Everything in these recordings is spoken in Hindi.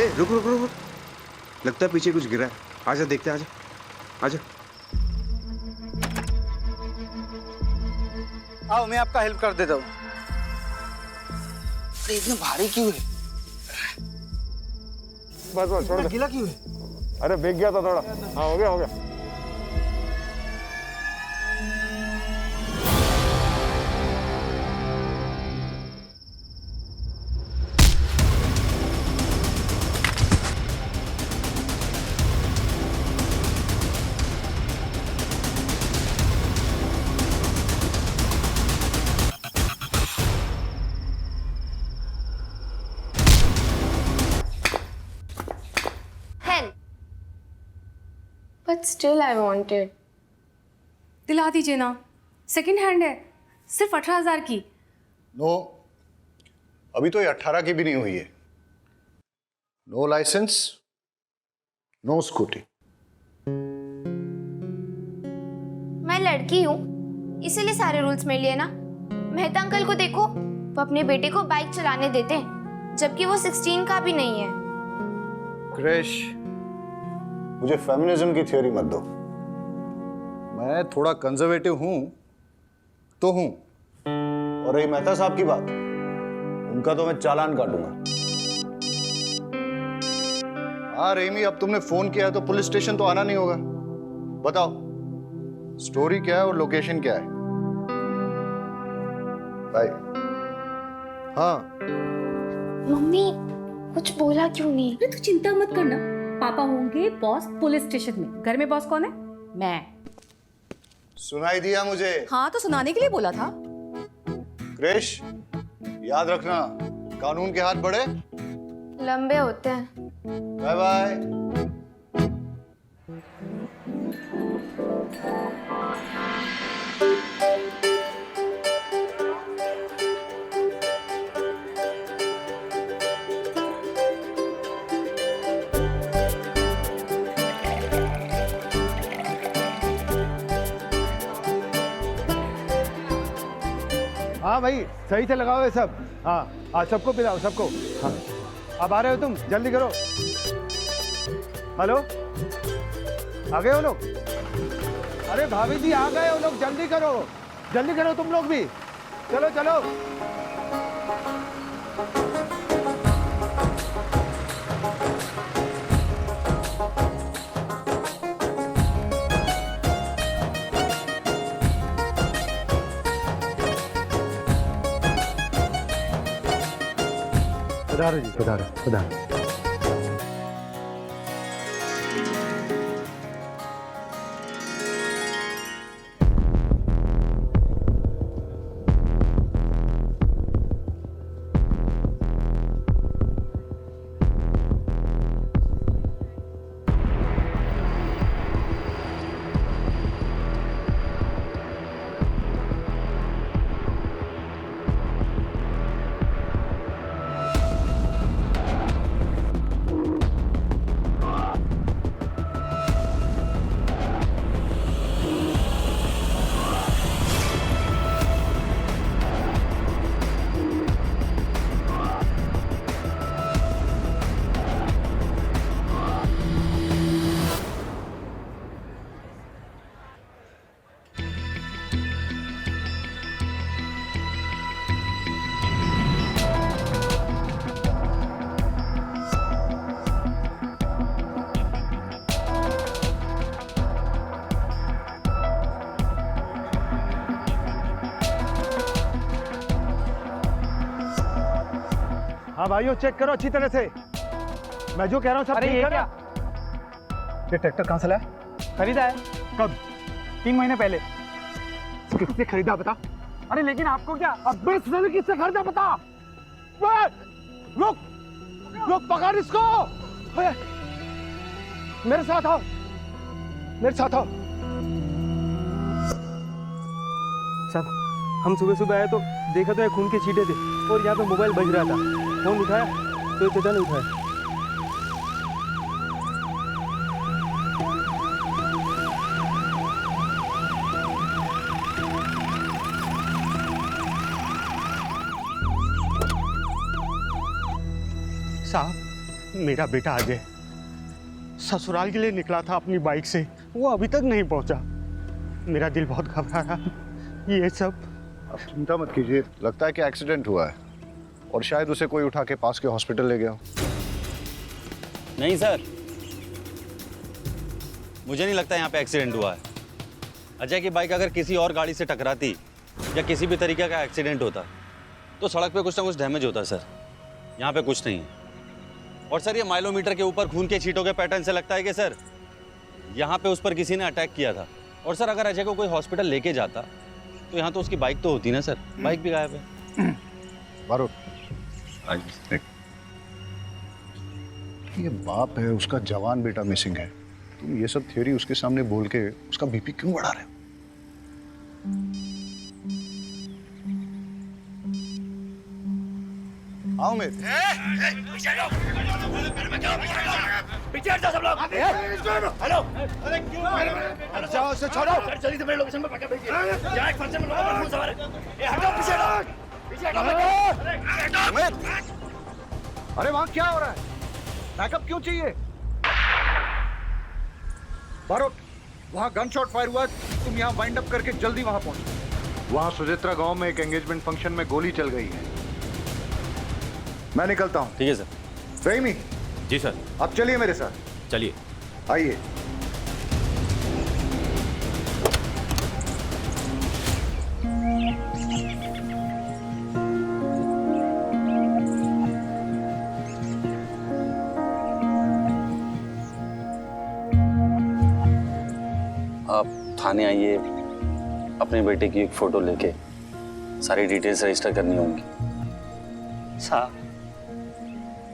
रुक रुक रुक रुक। लगता है पीछे कुछ गिरा है। आजा देखते हैं, आजा आजा। आओ मैं आपका हेल्प कर देता हूँ। अरे इतना भारी क्यों है? बस बस छोड़ दे। गीला क्यों है? अरे भीग गया था थोड़ा। हाँ हो गया हो गया। But still I wanted. दिला दीजिए ना, सेकंड हैंड है, सिर्फ 18,000 की। नो, अभी तो ये 18 की भी नहीं हुई है। No license, no scooty. मैं लड़की हूँ, इसीलिए सारे रूल्स मेरे लिए ना। मेहता अंकल को देखो, वो अपने बेटे को बाइक चलाने देते हैं, जबकि वो 16 का भी नहीं है। क्रिश, मुझे फेमिनिज्म की थ्योरी मत दो। मैं थोड़ा कंजर्वेटिव हूं तो हूं, और रही मेहता साहब की बात, उनका तो मैं चालान काटूंगा। हाँ रेमी, अब तुमने फोन किया है तो पुलिस स्टेशन तो आना नहीं होगा। बताओ स्टोरी क्या है और लोकेशन क्या है? बाय। हाँ मम्मी कुछ बोला क्यों नहीं? अरे तू चिंता मत करना, पापा होंगे बॉस पुलिस स्टेशन में। घर में बॉस कौन है? मैं। सुनाई दिया मुझे। हाँ तो सुनाने के लिए बोला था। क्रिश, याद रखना, कानून के हाथ बड़े लंबे होते हैं। Bye bye. हाँ भाई सही से लगाओ ये सब। हाँ हाँ सबको पिलाओ सबको। हाँ अब आ रहे हो तुम, जल्दी करो। हेलो, आ गए हो लोग? अरे भाभी जी आ गए हो लोग, जल्दी करो तुम लोग भी। चलो चलो। पधारो जी, पधारो पधारो। हाँ भाइयों चेक करो अच्छी तरह से, मैं जो कह रहा हूँ सब ठीक है। ये ट्रैक्टर कहाँ से लाया? खरीदा है। कब? 3 महीने पहले। किससे खरीदा बता? अरे लेकिन आपको क्या? अब बस किससे खरीदा बता? रुक रुक, पकड़ इसको। मेरे साथ आओ, मेरे साथ आओ। साहब हम सुबह सुबह आए तो देखा तो ये खून के छींटे थे और यहाँ पे मोबाइल बज रहा था। फोन उठाया तो चचा ने उठाया। साहब मेरा बेटा अजय ससुराल के लिए निकला था अपनी बाइक से, वो अभी तक नहीं पहुंचा। मेरा दिल बहुत घबरा रहा। ये सब आप चिंता मत कीजिए, लगता है कि एक्सीडेंट हुआ है और शायद उसे कोई उठा के पास के हॉस्पिटल ले गया हो। नहीं सर, मुझे नहीं लगता यहाँ पे एक्सीडेंट हुआ है। अजय की बाइक अगर किसी और गाड़ी से टकराती या किसी भी तरीके का एक्सीडेंट होता तो सड़क पे कुछ ना कुछ डैमेज होता सर। यहाँ पे कुछ नहीं है। और सर ये माइलोमीटर के ऊपर खून के छींटों के पैटर्न से लगता है कि सर यहाँ पे उस पर किसी ने अटैक किया था। और सर अगर अजय को कोई हॉस्पिटल लेके जाता तो यहाँ तो उसकी बाइक तो होती ना सर। बाइक भी गायब है। बारूद, ये बाप है, उसका जवान बेटा मिसिंग है, तुम ये सब थ्योरी उसके सामने बोल के उसका बीपी क्यों बढ़ा रहे हो? आओ मेरे जाओ से छोड़ो। अरे वहां क्या हो रहा है? बैकअप क्यों चाहिए? बारूद, वहां गन शॉट फायर हुआ, तुम यहाँ वाइंड अप करके जल्दी वहां पहुंचो। वहां सुजित्रा गांव में एक एंगेजमेंट फंक्शन में गोली चल गई है। मैं निकलता हूँ। ठीक है सर। रहीमी, जी सर। आप चलिए मेरे साथ। चलिए। आइए। आप थाने आइए, अपने बेटे की एक फोटो लेके सारी डिटेल्स रजिस्टर करनी होंगी। साहब,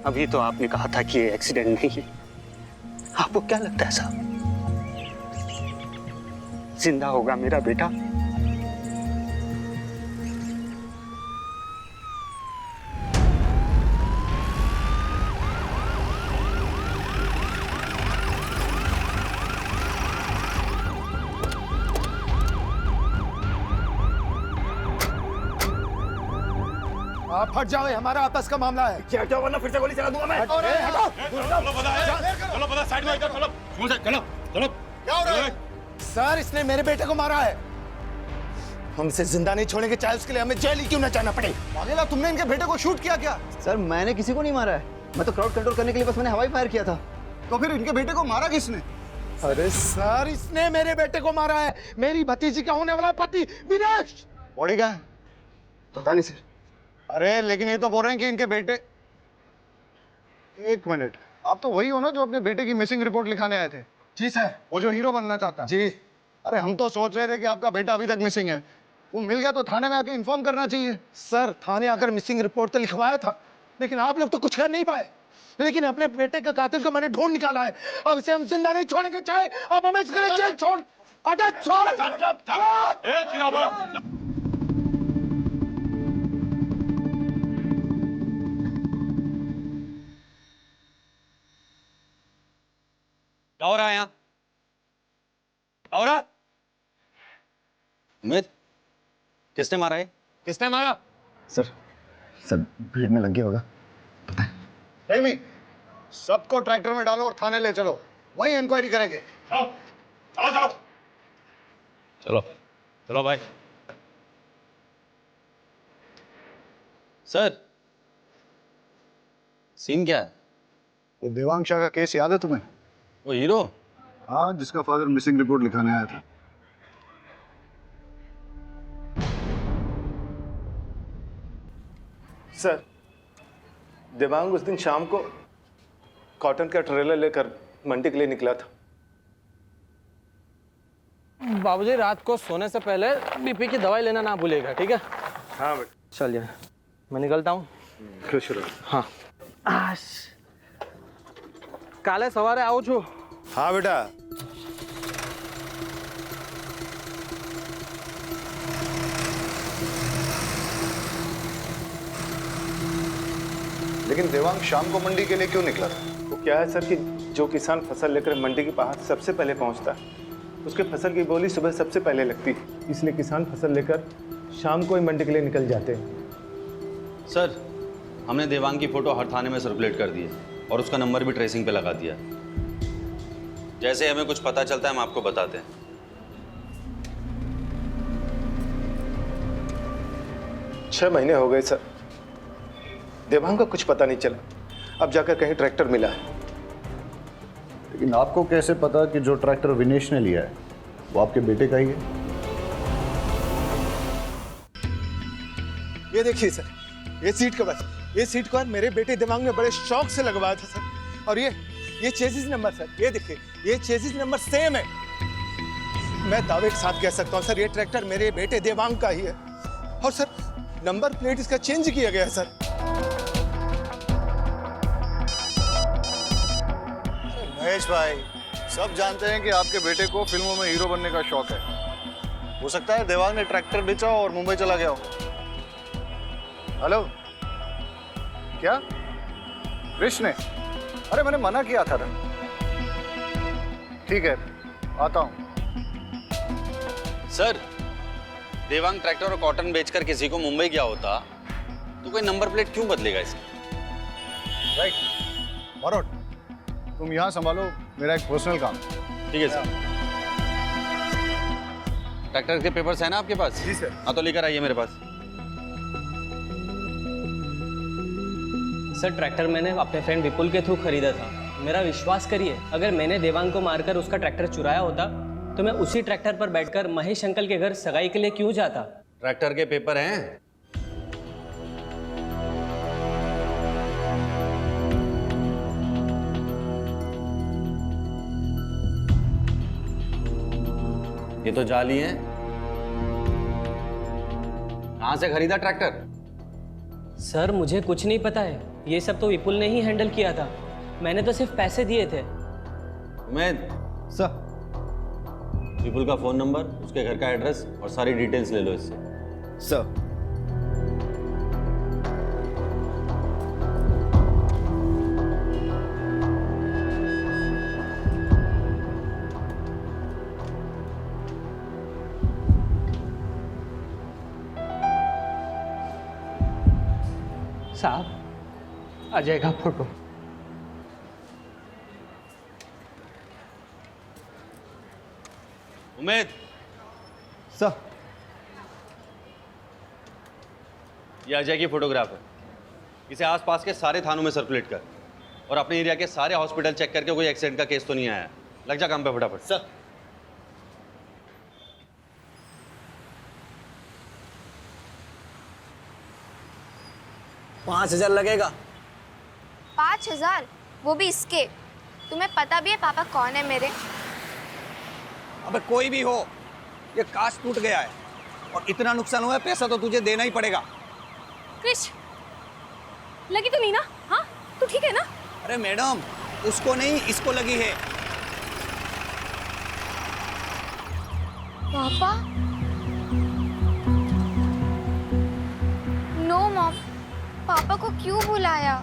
अभी तो आपने कहा था कि ये एक्सीडेंट नहीं है। आपको क्या लगता है साहब, जिंदा होगा मेरा बेटा? आप हट जाओ, ये हमारा आपस का मामला है। क्या हटाओ वरना फिर से गोली चला दूंगा मैं। हटाओ। क्या हो रहा है? सर, इसने मेरे बेटे को मारा है। हम इसे जिंदा नहीं छोड़ेंगे, चाहे उसके लिए हमें जेल ही क्यों न जाना पड़े। पागल, तुमने इनके बेटे को शूट किया क्या? सर, मैंने किसी को नहीं मारा है। मैं तो क्राउड कंट्रोल करने के लिए बस मैंने हवाई फायर किया था। तो फिर इनके बेटे को मारा किसने? अरे सर, इसने मेरे बेटे को मारा है। मेरी भतीजी का होने वाला पति विनेश। बॉडी क्या है? पता नहीं सर। अरे लेकिन ये तो बोल रहे हैं कि इनके बेटे। एक मिनट, आप तो वही हो ना जो अपने बेटे की मिसिंग रिपोर्ट लिखाने आए थे? जी सर। वो जो हीरो बनना चाहता है? जी। अरे हम तो सोच रहे थे कि आपका बेटा अभी तक मिसिंग है। वो मिल गया तो थाने में आके इन्फॉर्म करना चाहिए। सर, थाने आकर मिसिंग रिपोर्ट तो लिखवाया था, लेकिन आप लोग तो कुछ कर नहीं पाए। लेकिन अपने बेटे का कातिल को मैंने ढूंढ निकाला है। अब इसे हम जिंदा नहीं छोड़ेंगे, चाहे अब हमें इसके लिए जेल छोड़। अरे छोड़। क्या हो रहा है यहाँ? क्या हो रहा है? अमित, किसने मारा है? किसने मारा? सर भीड़ में लग गया होगा। नहीं, सबको ट्रैक्टर में डालो और थाने ले चलो, वहीं इंक्वायरी करेंगे। चलो चलो भाई। सर, सीन क्या है? वो देवांग शाह का केस याद है तुम्हें? वो हीरो? हाँ, जिसका फादर मिसिंग रिपोर्ट लिखाने आया था। सर, देवांग उस दिन शाम को कॉटन का ट्रेलर लेकर मंडी के लिए निकला था। बाबूजी, रात को सोने से पहले बीपी की दवाई लेना ना भूलिएगा, ठीक है? हाँ बेटा। चलिए, मैं निकलता हूँ। खुश रहो। हाँ। काले सवारे आऊँ छू। हाँ बेटा। लेकिन देवांग शाम को मंडी के लिए क्यों निकला था? वो क्या है सर कि जो किसान फसल लेकर मंडी के पास सबसे पहले पहुंचता है, उसके फसल की बोली सुबह सबसे पहले लगती है, इसलिए किसान फसल लेकर शाम को ही मंडी के लिए निकल जाते हैं। सर, हमने देवांग की फोटो हर थाने में सर्कुलेट कर दी है। और उसका नंबर भी ट्रेसिंग पे लगा दिया। जैसे ही हमें कुछ पता चलता है हम आपको बताते हैं। छह महीने हो गए सर, देवांग का कुछ पता नहीं चला। अब जाकर कहीं ट्रैक्टर मिला है। लेकिन आपको कैसे पता कि जो ट्रैक्टर विनेश ने लिया है वो आपके बेटे का ही है? ये देखिए सर, ये सीट कवर, ये सीट कवर मेरे बेटे दिमाग में बड़े शौक से लगवाया था सर। और ये चेसिस नंबर सर, ये देखिए, ये चेसिस नंबर सेम है। मैं दावे के साथ कह सकता हूँ सर, ये ट्रैक्टर मेरे बेटे देवांग का ही है। और सर नंबर प्लेट इसका चेंज किया गया है सर। महेश भाई, सब जानते हैं कि आपके बेटे को फिल्मों में हीरो बनने का शौक है। हो सकता है देवांग ने ट्रैक्टर बेचा और मुंबई चला गया हो। हेलो, क्या कृष्ण ने? अरे मैंने मना किया था ना। ठीक है, आता हूं। सर, देवांग ट्रैक्टर और कॉटन बेचकर किसी को मुंबई गया होता तो कोई नंबर प्लेट क्यों बदलेगा इसकी? राइट, मरोट, तुम यहाँ संभालो, मेरा एक पर्सनल काम। ठीक है सर। ट्रैक्टर के पेपर्स है ना आपके पास? जी सर। हाँ तो लेकर आइए मेरे पास। सर ट्रैक्टर मैंने अपने फ्रेंड विपुल के थ्रू खरीदा था। मेरा विश्वास करिए, अगर मैंने देवांग को मारकर उसका ट्रैक्टर चुराया होता तो मैं उसी ट्रैक्टर पर बैठकर महेश अंकल के घर सगाई के लिए क्यों जाता? ट्रैक्टर के पेपर हैं? ये तो जाली हैं। कहां से खरीदा ट्रैक्टर? सर मुझे कुछ नहीं पता है, ये सब तो विपुल ने ही हैंडल किया था। मैंने तो सिर्फ पैसे दिए थे। उमेद सर, विपुल का फोन नंबर, उसके घर का एड्रेस और सारी डिटेल्स ले लो इससे। सर। साहब, अजय का फोटो। उमेद, सर। ये अजय की फोटोग्राफ है। इसे आसपास के सारे थानों में सर्कुलेट कर और अपने एरिया के सारे हॉस्पिटल चेक करके कोई एक्सीडेंट का केस तो नहीं आया। लग जा काम पे फटाफट। सर। $5,000 लगेगा। 5,000? वो भी इसके? तुम्हें पता भी है पापा कौन है मेरे? अबे कोई भी हो, ये कांच टूट गया है और इतना नुकसान हुआ है, पैसा तो तुझे देना ही पड़ेगा। क्रिश, लगी तो नहीं ना? हाँ, तू ठीक है ना? अरे मैडम, उसको नहीं, इसको लगी है। पापा? नो मॉम, पापा को क्यों बुलाया?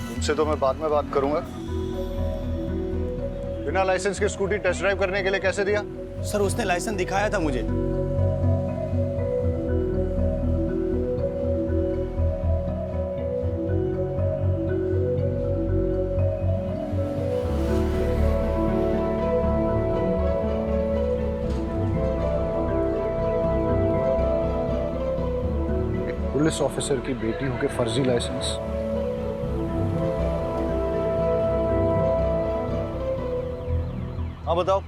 तुमसे तो मैं बाद में बात करूंगा। बिना लाइसेंस के स्कूटी टेस्ट ड्राइव करने के लिए कैसे दिया? सर उसने लाइसेंस दिखाया था मुझे। एक पुलिस ऑफिसर की बेटी होके फर्जी लाइसेंस। हाँ बताओ,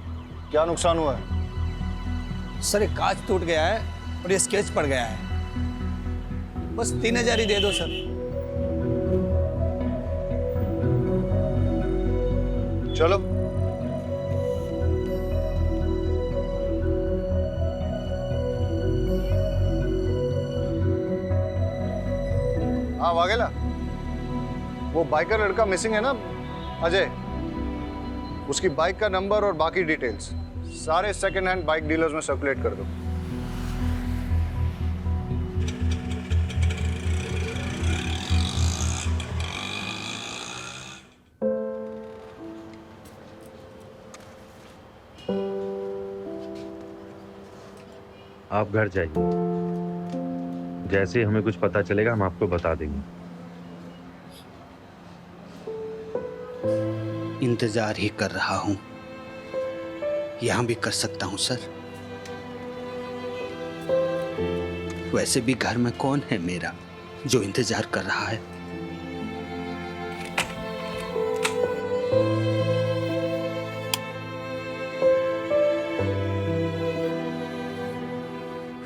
क्या नुकसान हुआ है? सर एक कांच टूट गया है और ये स्केच पड़ गया है। बस 3,000 ही दे दो सर। चलो। हाँ वाघेला, वो बाइकर लड़का मिसिंग है ना, अजय, उसकी बाइक का नंबर और बाकी डिटेल्स सारे सेकंड हैंड बाइक डीलर्स में सर्कुलेट कर दो। आप घर जाइए। जैसे ही हमें कुछ पता चलेगा हम आपको बता देंगे। इंतजार ही कर रहा हूं, यहां भी कर सकता हूं सर। वैसे भी घर में कौन है मेरा जो इंतजार कर रहा है?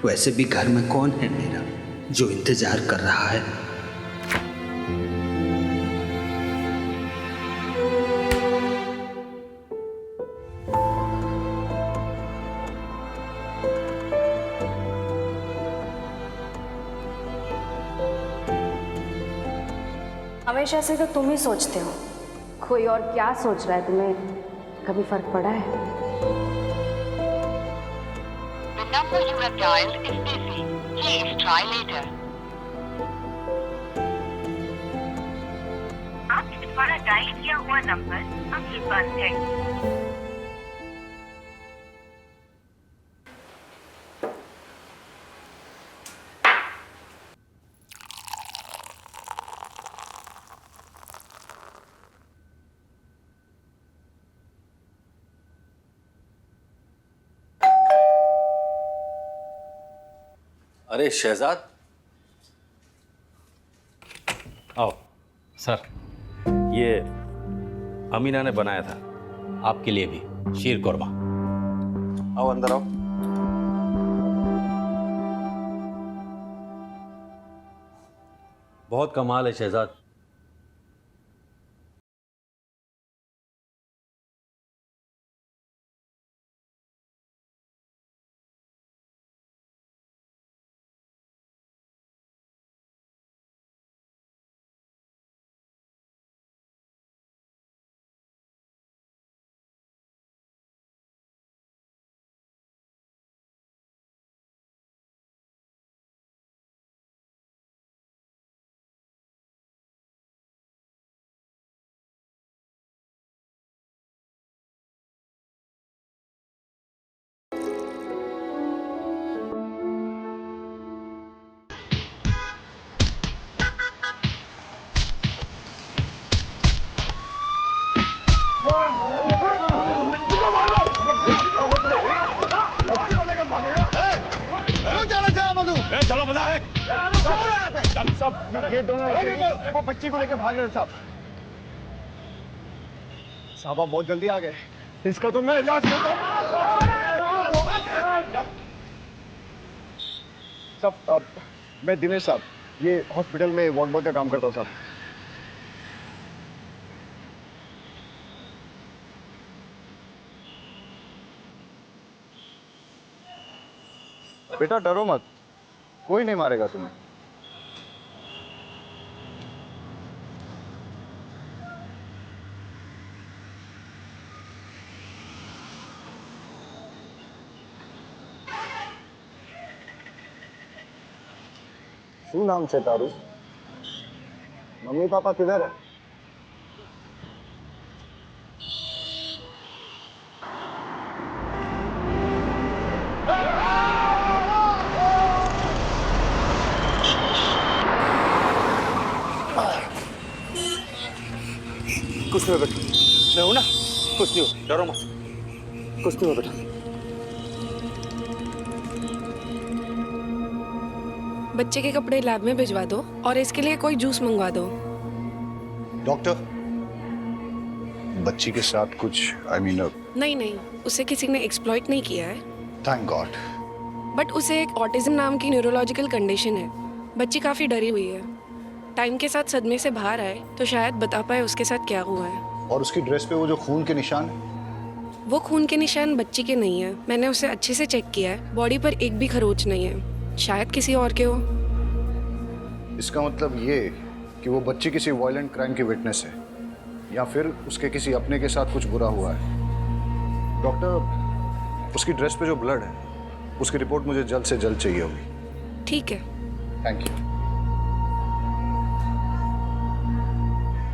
वैसे भी घर में कौन है मेरा जो इंतजार कर रहा है? हमेशा से तो तुम ही सोचते हो, कोई और क्या सोच रहा है तुम्हें कभी फर्क पड़ा है? The number you have dialed is busy. Please try later. आपके द्वारा डायल किया हुआ नंबर अभी बंद है। अरे शहजाद, आओ सर, ये अमीना ने बनाया था आपके लिए भी शीर कोरमा। आओ अंदर आओ। बहुत कमाल है शहजाद। चलो बता है। सब ये दोनों वो बच्ची को लेकर भाग रहे साहब। साहब आप बहुत जल्दी आ गए, इसका तो मैं इलाज करता हूँ। साहब मैं दिनेश साहब, ये हॉस्पिटल में वार्ड बॉय का काम करता हूँ साहब। बेटा डरो मत, कोई नहीं मारेगा तुम्हें। શું નામ છે તારું? મમ્મી પાપા કિધર है? कुछ नहीं हो बेटा, मैं हूं ना, कुछ नहीं हो, डरो मत, कुछ नहीं हो बेटा। बच्चे के कपड़े लैब में भिजवा दो और इसके लिए कोई जूस मंगवा दो। डॉक्टर, बच्ची के साथ कुछ नहीं नहीं, उसे किसी ने एक्सप्लॉइट नहीं किया है। Thank God. बट उसे एक ऑटिज्म नाम की न्यूरोलॉजिकल कंडीशन है। बच्ची काफ़ी डरी हुई है। टाइम के साथ सदमे से बाहर आए तो शायद बता पाए उसके साथ क्या हुआ है। और उसकी ड्रेस पे वो जो खून के निशान है? वो खून के निशान बच्ची के नहीं है। मैंने उसे अच्छे से चेक किया है, बॉडी पर एक भी खरोच नहीं है। शायद किसी और के हो। इसका मतलब ये कि वो बच्ची किसी वायलेंट क्राइम की विटनेस है या फिर उसके किसी अपने के साथ कुछ बुरा हुआ है। डॉक्टर, उसकी ड्रेस पे जो ब्लड है उसकी रिपोर्ट मुझे जल्द से जल्द चाहिए होगी। ठीक है। Thank you.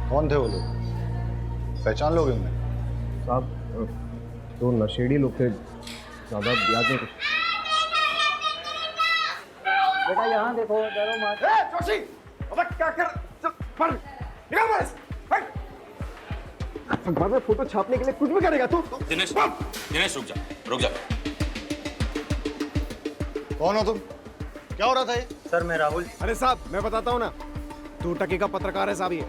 कौन थे वो लोग? पहचान लोगे उन्हें? साहब तो नशेड़ी लोग थे, ज़्यादा याद नहीं कुछ। बेटा यहाँ देखो, डरो मत। जोशी, अबे क्या कर? चल, पर, निकल बस, हट। अखबार में फोटो छापने के लिए कुछ भी करेगा तू? दिनेश, दिनेश रुक जा, रुक जा। कौन हो तुम? क्या हो रहा था ये? सर मैं राहुल। अरे साहब मैं बताता हूँ ना, 2 टके का पत्रकार है साहब ये।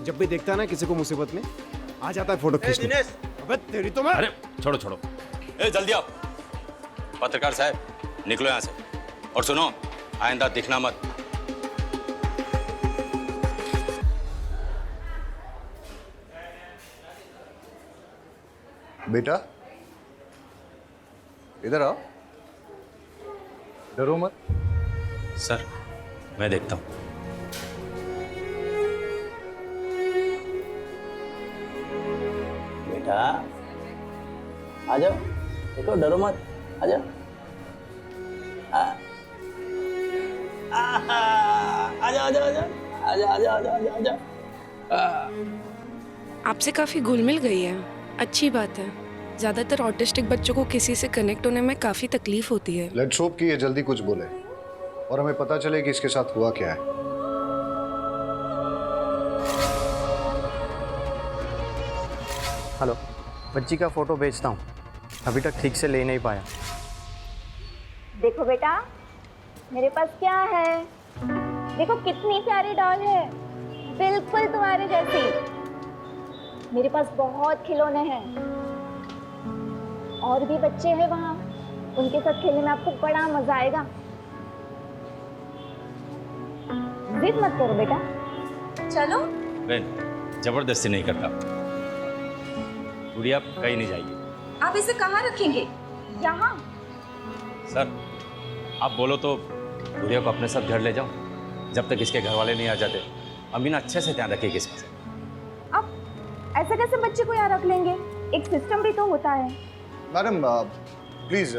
जब भी देखता है ना किसी को मुसीबत में, आ जाता है फोटो खींचने। दिनेश, अबे तेरी तो मैं। अरे छोड़ो छोड़ो, ए जल्दी आओ। पत्रकार साहब निकलो यहाँ से, और सुनो आइंदा दिखना मत। बेटा इधर आओ, डरो मत। सर मैं देखता हूँ। बेटा आ जाओ, देखो डरो मत, आ जाओ। आ जाओ आ जाओ आ जाओ आ जाओ आ जाओ आ जाओ आ जाओ। आपसे काफ़ी घुल मिल गई है, अच्छी बात है। ज़्यादातर ऑटिस्टिक बच्चों को किसी से कनेक्ट होने में काफ़ी तकलीफ होती है। लेट्स होप कि ये जल्दी कुछ बोले और हमें पता चले कि इसके साथ हुआ क्या है। हेलो, बच्ची का फोटो भेजता हूँ, अभी तक ठीक से ले नहीं पाया। देखो बेटा, मेरे पास क्या है, देखो कितनी प्यारी डॉल है, बिल्कुल तुम्हारे जैसी। मेरे पास बहुत खिलौने हैं, और भी बच्चे हैं वहाँ, उनके साथ खेलने में आपको बड़ा मजा आएगा। जिद मत करो बेटा, चलो। बहन जबरदस्ती नहीं करता, गुड़िया कहीं नहीं जाएगी। आप इसे कहाँ रखेंगे? यहाँ। सर आप बोलो तो गुड़िया को अपने साथ घर ले जाओ, जब तक इसके घर वाले नहीं आ जाते। अमीना अच्छे से ध्यान रखेगी इसका। अब ऐसे कैसे बच्चे को यहाँ रख लेंगे? एक सिस्टम भी तो होता है। मैडम प्लीज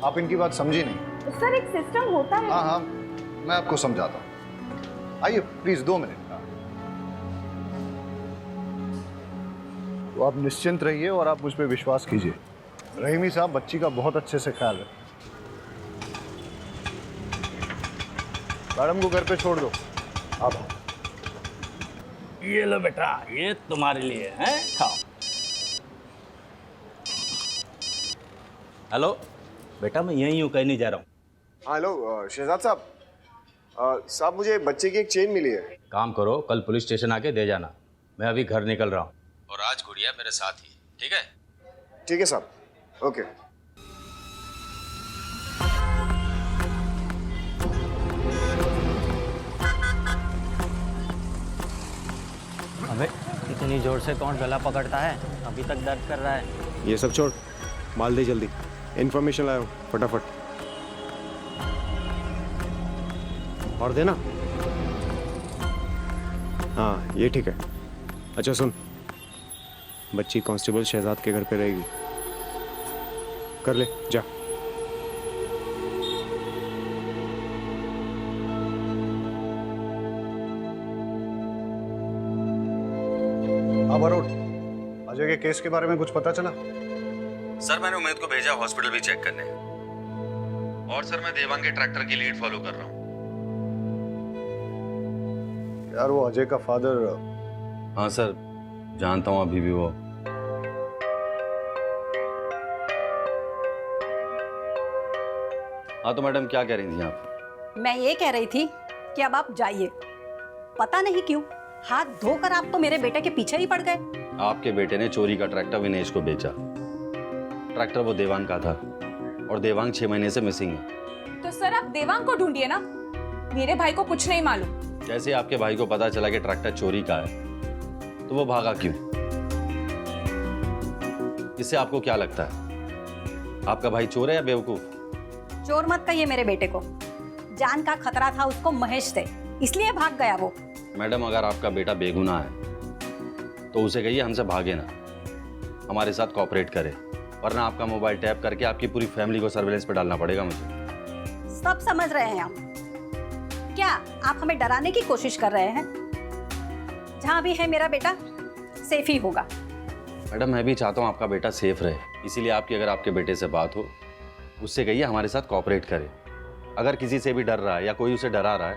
आप इनकी बात समझी नहीं। सर एक सिस्टम होता है। हाँ हाँ मैं आपको समझाता हूँ, आइए प्लीज 2 मिनट। तो आप निश्चिंत रहिए और आप मुझ पर विश्वास कीजिए। रहीमी साहब बच्ची का बहुत अच्छे से ख्याल रखें। मैडम को घर पे छोड़ दो आप। ये लो बेटा, ये तुम्हारे लिए है, खाओ। हेलो बेटा, मैं यहीं हूँ, कहीं नहीं जा रहा हूँ। हेलो शहजाद साहब, साहब मुझे बच्चे की एक चेन मिली है। काम करो, कल पुलिस स्टेशन आके दे जाना। मैं अभी घर निकल रहा हूँ, और आज गुड़िया मेरे साथ ही, ठीक है? ठीक है साहब, ओके। अबे इतनी जोर से कौन गला पकड़ता है, अभी तक दर्द कर रहा है। ये सब छोड़, माल दे जल्दी। इन्फॉर्मेशन लाओ फटाफट, और देना। हाँ ये ठीक है। अच्छा सुन, बच्ची कांस्टेबल शहजाद के घर पे रहेगी, कर ले जा। अरोड़, अजय के केस के बारे में कुछ पता चला? सर मैंने उमेद को भेजा हॉस्पिटल भी चेक करने, और सर मैं देवांग के ट्रैक्टर की लीड फॉलो कर रहा हूँ। यार वो अजय का फादर। हाँ सर जानता हूँ, अभी भी वो। हाँ तो मैडम क्या कह रही थी आप? मैं ये कह रही थी कि अब आप जाइए। पता नहीं क्यों हाथ धोकर आप तो मेरे बेटे के पीछे ही पड़ गए। आपके बेटे ने चोरी का ट्रैक्टर विनेश को बेचा। ट्रैक्टर वो देवांग का था, और देवांग 6 महीने से मिसिंग है। तो सर आप देवांग को ढूंढिए ना, मेरे भाई को कुछ नहीं मालूम। जैसे आपके भाई को पता चला कि ट्रैक्टर चोरी का है, तो वो भागा क्यों? इससे आपको क्या लगता है, आपका भाई चोर है या बेवकूफ? चोर मत कहिए मेरे बेटे को, जान का खतरा था उसको महेश से, इसलिए भाग गया वो। मैडम अगर आपका बेटा बेगुनाह है तो उसे कहिए हमसे भागे ना, हमारे साथ कोऑपरेट करे, वरना आपका मोबाइल टैप करके आपकी पूरी फैमिली को सर्विलेंस पे डालना पड़ेगा मुझे। सब समझ रहे हैं हम, क्या आप हमें डराने की कोशिश कर रहे हैं? जहां भी है मेरा बेटा सेफ ही होगा। मैडम मैं भी चाहता हूँ आपका बेटा सेफ रहे, इसीलिए आपकी अगर आपके बेटे से बात हो, उससे कहिए हमारे साथ कोऑपरेट करे, अगर किसी से भी डर रहा है या कोई उसे डरा रहा है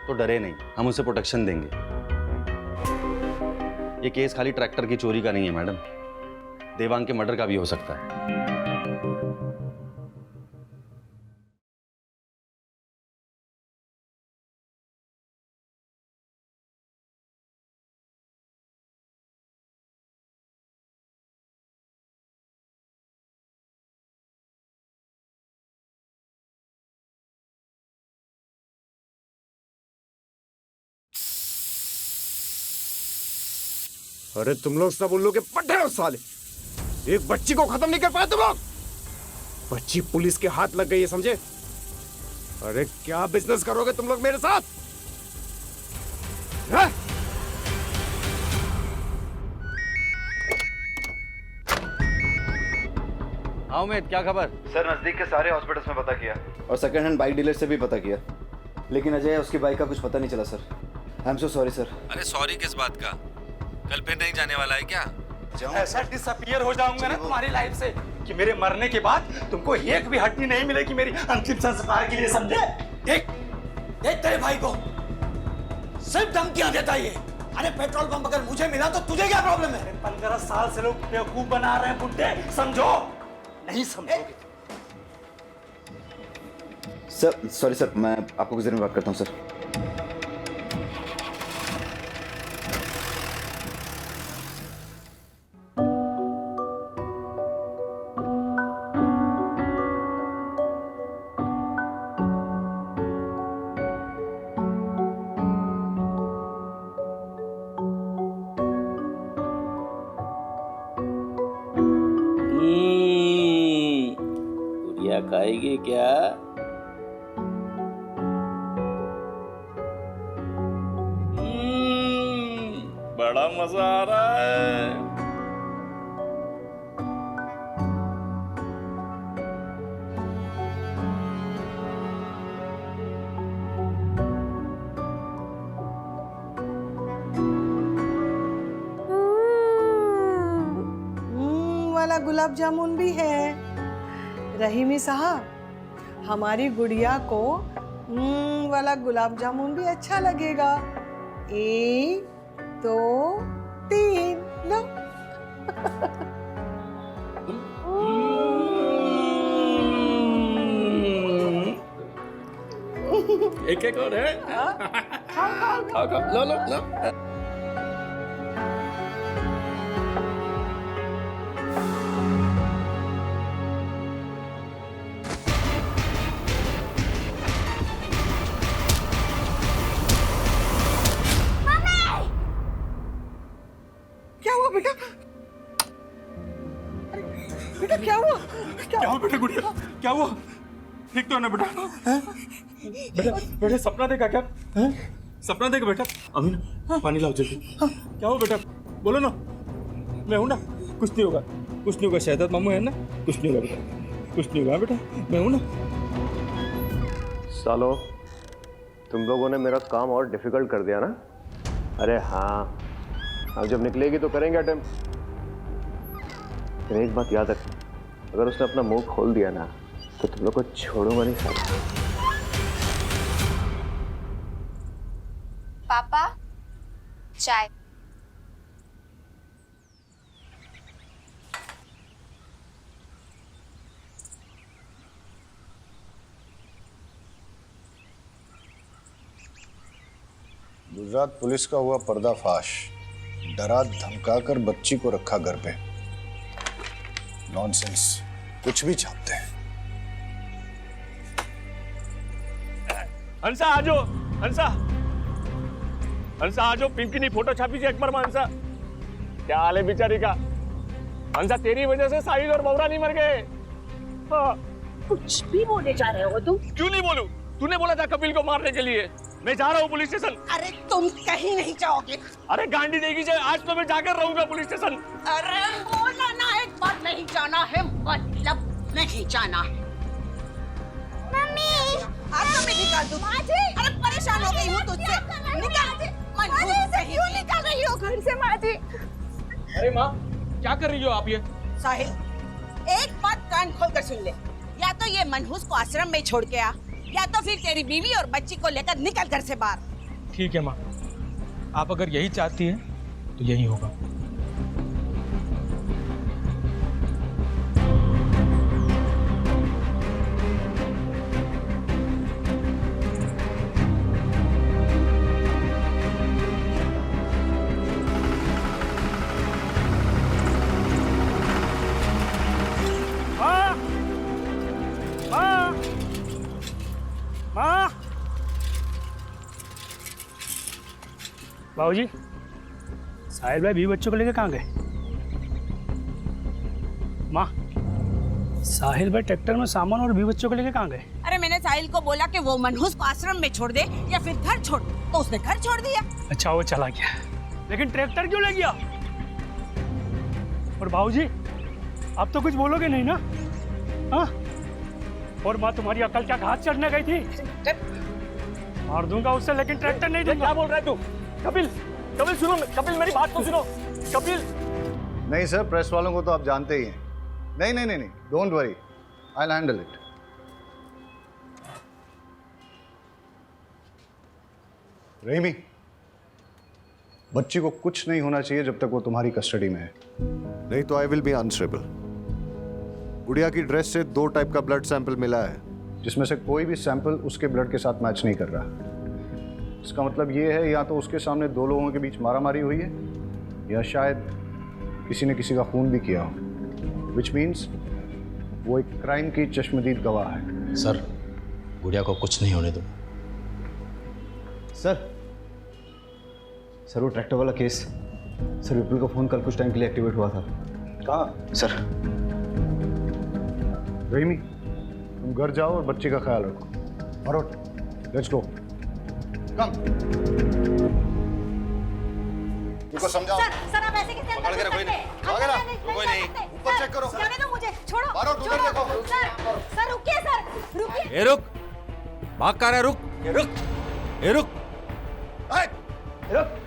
तो डरे नहीं, हम उसे प्रोटेक्शन देंगे। ये केस खाली ट्रैक्टर की चोरी का नहीं है मैडम, देवांग के मर्डर का भी हो सकता है। अरे तुम लोग सब उल्लू के पट्टे हो साले, एक बच्ची को खत्म नहीं कर पाए तुम लोग। बच्ची पुलिस के हाथ लग गई है, समझे? अरे क्या बिजनेस करोगे तुम लोग मेरे साथ? है? हाँ उमेद, क्या खबर? सर नजदीक के सारे हॉस्पिटल्स में पता किया और सेकंड हैंड बाइक डीलर से भी पता किया, लेकिन अजय उसकी बाइक का कुछ पता नहीं चला sir. I am so sorry sir. अरे सॉरी किस बात का? कल फिर नहीं जाने वाला है क्या? ऐसा डिसअपीयर हो जाऊंगा ना तुम्हारी लाइफ से कि मेरे मरने के बाद तुमको एक भी हड्डी नहीं मिलेगी मेरी अंतिम संस्कार के लिए, समझे? देख तेरे भाई को सिर्फ धमकियां देता ये। अरे पेट्रोल पंप अगर मुझे मिला तो तुझे क्या प्रॉब्लम है? 15 साल से लोग बेवकूफ बना रहे हैं बुड्ढे, समझो? नहीं समझोगे। सर सॉरी सर, मैं आपको कुछ देर में बात करता हूँ सर। गुड़िया खाएगी क्या? बड़ा मजा आ रहा है। वाला गुलाब जामुन भी है। रहीमी साहब, हमारी गुड़िया को वाला गुलाब जामुन भी अच्छा लगेगा। 1 2 3 लो। एक एक और है। खाओ खाओ, लो लो लो। क्या हुआ बेटा? बेटा क्या हुआ? क्या हुआ बेटा? गुड़िया क्या हुआ? ठीक तो है ना बेटा? बेटा बेटा सपना देखा क्या? सपना देखा बेटा? अमीन पानी लाओ जल्दी। क्या हुआ बेटा? बोलो ना, मैं हूं ना, कुछ नहीं होगा, कुछ नहीं होगा। शहजाद मामू है ना, कुछ नहीं होगा बेटा, कुछ नहीं होगा बेटा, मैं हूं ना। सालो, तुम लोगों ने मेरा काम और डिफिकल्ट कर दिया ना? अरे हाँ, अब जब निकलेगी तो करेंगे अटेम्प्ट। लेकिन एक बात याद रख, अगर उसने अपना मुंह खोल दिया ना तो तुम लोग को छोड़ूंगा नहीं साला। पापा, चाय। गुजरात पुलिस का हुआ पर्दाफाश। डरा धमकाकर बच्ची को रखा घर पे। नॉनसेंस, कुछ भी छापते हैं। हंसा आजो, हंसा हंसा आजो, पिंकी ने फोटो छापी थी अकबर में। हंसा क्या हाल है बेचारी का? हंसा तेरी वजह से साहिल और बौरा नहीं मर गए। हाँ। कुछ भी बोले जा रहे हो तुम? क्यों नहीं बोलूं? तूने बोला था कपिल को मारने के लिए। मैं जा रहा हूँ पुलिस स्टेशन। अरे तुम कहीं नहीं जाओगे। अरे गांडी देगी जाए, आज तो मैं जाकर रहूंगा पुलिस स्टेशन। अरे बोला ना एक बार नहीं जाना है, मतलब नहीं जाना है। मम्मी, आज तो मैं निकाल दूँ। अरे परेशान हो गई हूँ तुझसे। निकाल। क्यों निकाल रही हो घर से माँ जी? अरे माँ, क्या कर रही हो आप ये? साहिल, एक बात कान खोल कर सुन ले। या तो ये मनहूस को आश्रम में छोड़ के आ, या तो फिर तेरी बीवी और बच्ची को लेकर निकल घर से बाहर। ठीक है माँ, आप अगर यही चाहती हैं तो यही होगा। बाबूजी, साहिल भाई 20 बच्चों को लेकर कहाँ गए? माँ, साहिल भाई ट्रैक्टर में सामान और 20 बच्चों को लेकर कहाँ गए? अरे मैंने साहिल को बोला कि वो मनहूस को आश्रम में छोड़ दे या फिर घर छोड़, तो उसने घर छोड़ दिया। अच्छा, वो चला गया, लेकिन ट्रैक्टर क्यों ले गया? और बाबूजी, आप तो कुछ बोलोगे नहीं ना? हाँ? और माँ, तुम्हारी अकल क्या घास चढ़ने गई थी? मार दूंगा उससे, लेकिन ट्रैक्टर नहीं दूंगा। क्या बोल रहा है तू? कपिल, कपिल सुनो, कपिल मेरी बात तो सुनो। कपिल। नहीं सर, प्रेस वालों को तो आप जानते ही हैं। नहीं नहीं नहीं नहीं, don't worry, I will handle it. Rahimi, बच्ची को कुछ नहीं होना चाहिए जब तक वो तुम्हारी कस्टडी में है, नहीं तो आई विल बी अनस्टेबल। गुड़िया की ड्रेस से 2 टाइप का ब्लड सैंपल मिला है, जिसमें से कोई भी सैंपल उसके ब्लड के साथ मैच नहीं कर रहा। इसका मतलब ये है, या तो उसके सामने 2 लोगों के बीच मारामारी हुई है, या शायद किसी ने किसी का खून भी किया हो, विच मीन्स वो एक क्राइम की चश्मदीद गवाह है। सर, गुड़िया को कुछ नहीं होने दो। सर वो ट्रैक्टर वाला केस, सर विपुल का फोन कल कुछ टाइम के लिए एक्टिवेट हुआ था। कहाँ? सर। रहीमी, तुम घर जाओ और बच्चे का ख्याल रखो। और लेट्स गो, कम। इनको समझाओ। सर आप ऐसे कैसे पकड़ के रखो इन्हें। आगे ना, कोई नहीं, ऊपर चेक करो। जाने दो मुझे, छोड़ो। मारो, उधर देखो। सर रुकिए, सर रुकिए। ए रुक, भाग कर रहा है, रुक, ए रुक, ए रुक,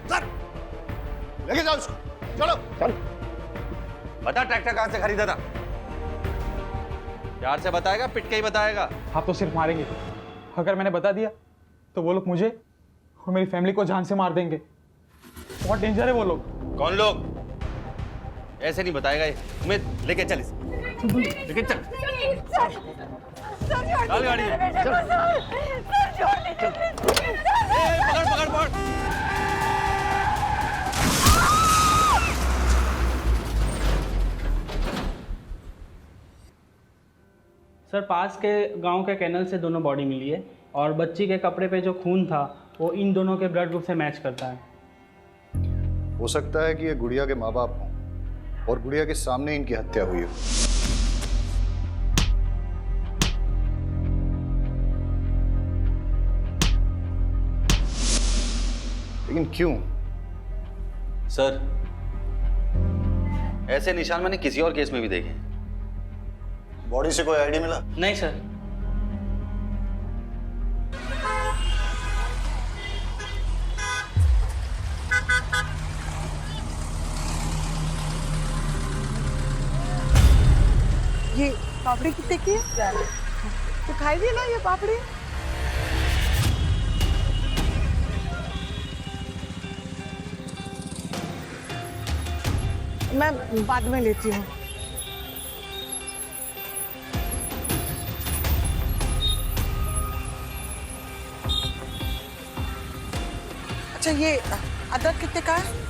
सर लेके जाओ इसको, चलो चल। बता ट्रैक्टर कहाँ से खरीदा था? प्यार से बताएगा, पिट के ही बताएगा? आप तो सिर्फ मारेंगे। अगर मैंने बता दिया तो वो लोग मुझे और मेरी फैमिली को जान से मार देंगे। बहुत डेंजर है वो लोग। कौन लोग? ऐसे नहीं बताएगा ये। उम्मीद, लेके चल इसे, लेके चल। चल गाड़ी में, चल। पकड़ पकड़ पकड़। सर, पास के गांव के कैनल से दोनों बॉडी मिली है, और बच्ची के कपड़े पे जो खून था वो इन दोनों के ब्लड ग्रुप से मैच करता है। हो सकता है कि ये गुड़िया के माँ बाप हों और गुड़िया के सामने इनकी हत्या हुई हो। लेकिन क्यों? सर, ऐसे निशान मैंने किसी और केस में भी देखे हैं। बॉडी से कोई आईडी मिला? नहीं सर। ये पापड़ी कितने की है? तो खाई भी ना ये पापड़ी। मैं बाद में लेती हूँ। अच्छा, ये अदरक कितने का है?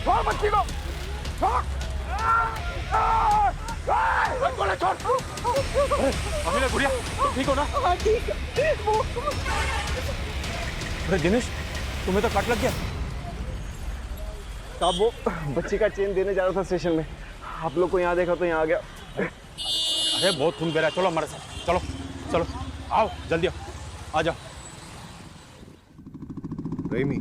छोड़ बच्ची को, छोड़। अमीना, गुड़िया ठीक हो ना? हाँ ठीक है। अरे दिनेश, तुम्हें तो कट लग गया। साहब, वो बच्ची का चेन देने जा रहा था स्टेशन में, आप लोग को यहाँ देखा तो यहाँ आ गया। अरे बहुत खून बह रहा है, चलो हमारे साथ, चलो चलो, आओ जल्दी आओ, आ जाओ। रहीमी,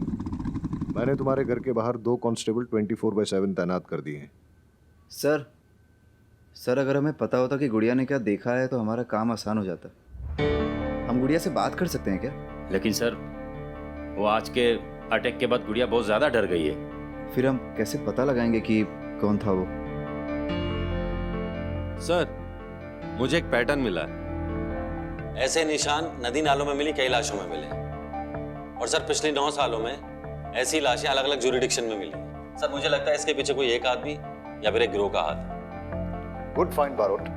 मैंने तुम्हारे घर के बाहर 2 कांस्टेबल 24/7 तैनात कर दिए हैं। सर अगर हमें पता होता कि गुड़िया ने क्या देखा है तो हमारा काम आसान हो जाता। हम गुड़िया से बात कर सकते हैं क्या? लेकिन सर वो आज के अटैक के बाद गुड़िया बहुत ज्यादा डर गई है। फिर हम कैसे पता लगाएंगे कि कौन था वो? सर मुझे एक पैटर्न मिला है। ऐसे निशान नदी नालों में मिली कई लाशों में मिले और सर पिछले 9 सालों में ऐसी लाशें अलग अलग ज्यूरिडिक्शन में मिली। सर मुझे लगता है इसके पीछे कोई एक आदमी या फिर एक गिरोह का हाथ है। Good find Barot.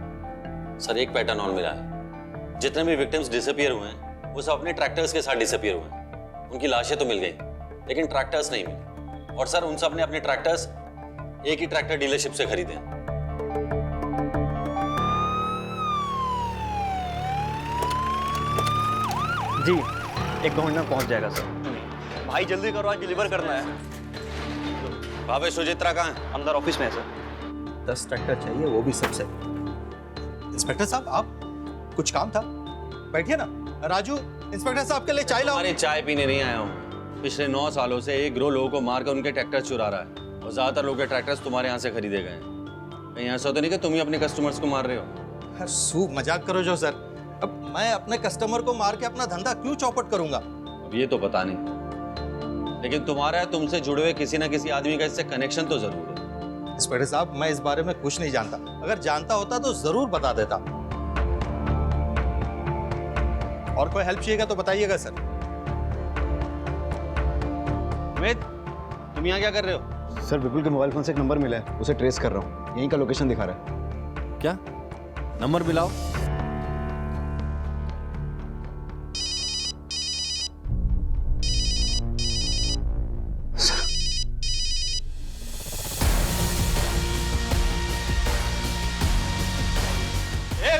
सर एक पैटर्न और मिला है, जितने भी विक्टिम्स डिसअपियर हुए हैं वो सब अपने ट्रैक्टर्स के साथ डिसअपियर हुए हैं। उनकी लाशें तो मिल गई लेकिन ट्रैक्टर्स नहीं मिले और सर उन सब ने अपने ट्रैक्टर्स एक ही ट्रैक्टर डीलरशिप से खरीदे हैं। जी 1-2 मिनट में पहुंच जाएगा सर। भाई जल्दी करो, आज डिलीवर करना है। भावे सुचित्रा कहाँ है? अंदर ऑफिस में है सर। 10 ट्रैक्टर चाहिए, वो भी सबसे। इंस्पेक्टर साहब आप कुछ काम था? बैठिए ना। राजू इंस्पेक्टर साहब के लिए चाय लाओ। अरे चाय पीने नहीं आया हूँ। पिछले 9 सालों से एक गिरोह लोगों को मारकर उनके ट्रैक्टर चुरा रहा है और ज्यादातर लोगों के ट्रैक्टर्स तुम्हारे यहाँ से खरीदे गए हैं। कहीं ऐसा तो नहीं कि तुम ही अपने कस्टमर्स को मार रहे हो? सूप मजाक करो जो सर। अब मैं अपने कस्टमर को मार के अपना धंधा क्यों चौपट करूंगा? अब ये तो पता नहीं, लेकिन तुम्हारा तुमसे जुड़े हुए किसी ना किसी आदमी का इससे कनेक्शन तो जरूर है। इंस्पेक्टर साहब मैं इस बारे में कुछ नहीं जानता, अगर जानता होता तो जरूर बता देता। और कोई हेल्प चाहिएगा तो बताइएगा सर। अमित तुम यहाँ क्या कर रहे हो? सर विपुल के मोबाइल फोन से एक नंबर मिला है, उसे ट्रेस कर रहा हूँ। यहीं का लोकेशन दिखा रहा है। क्या नंबर मिलाओ?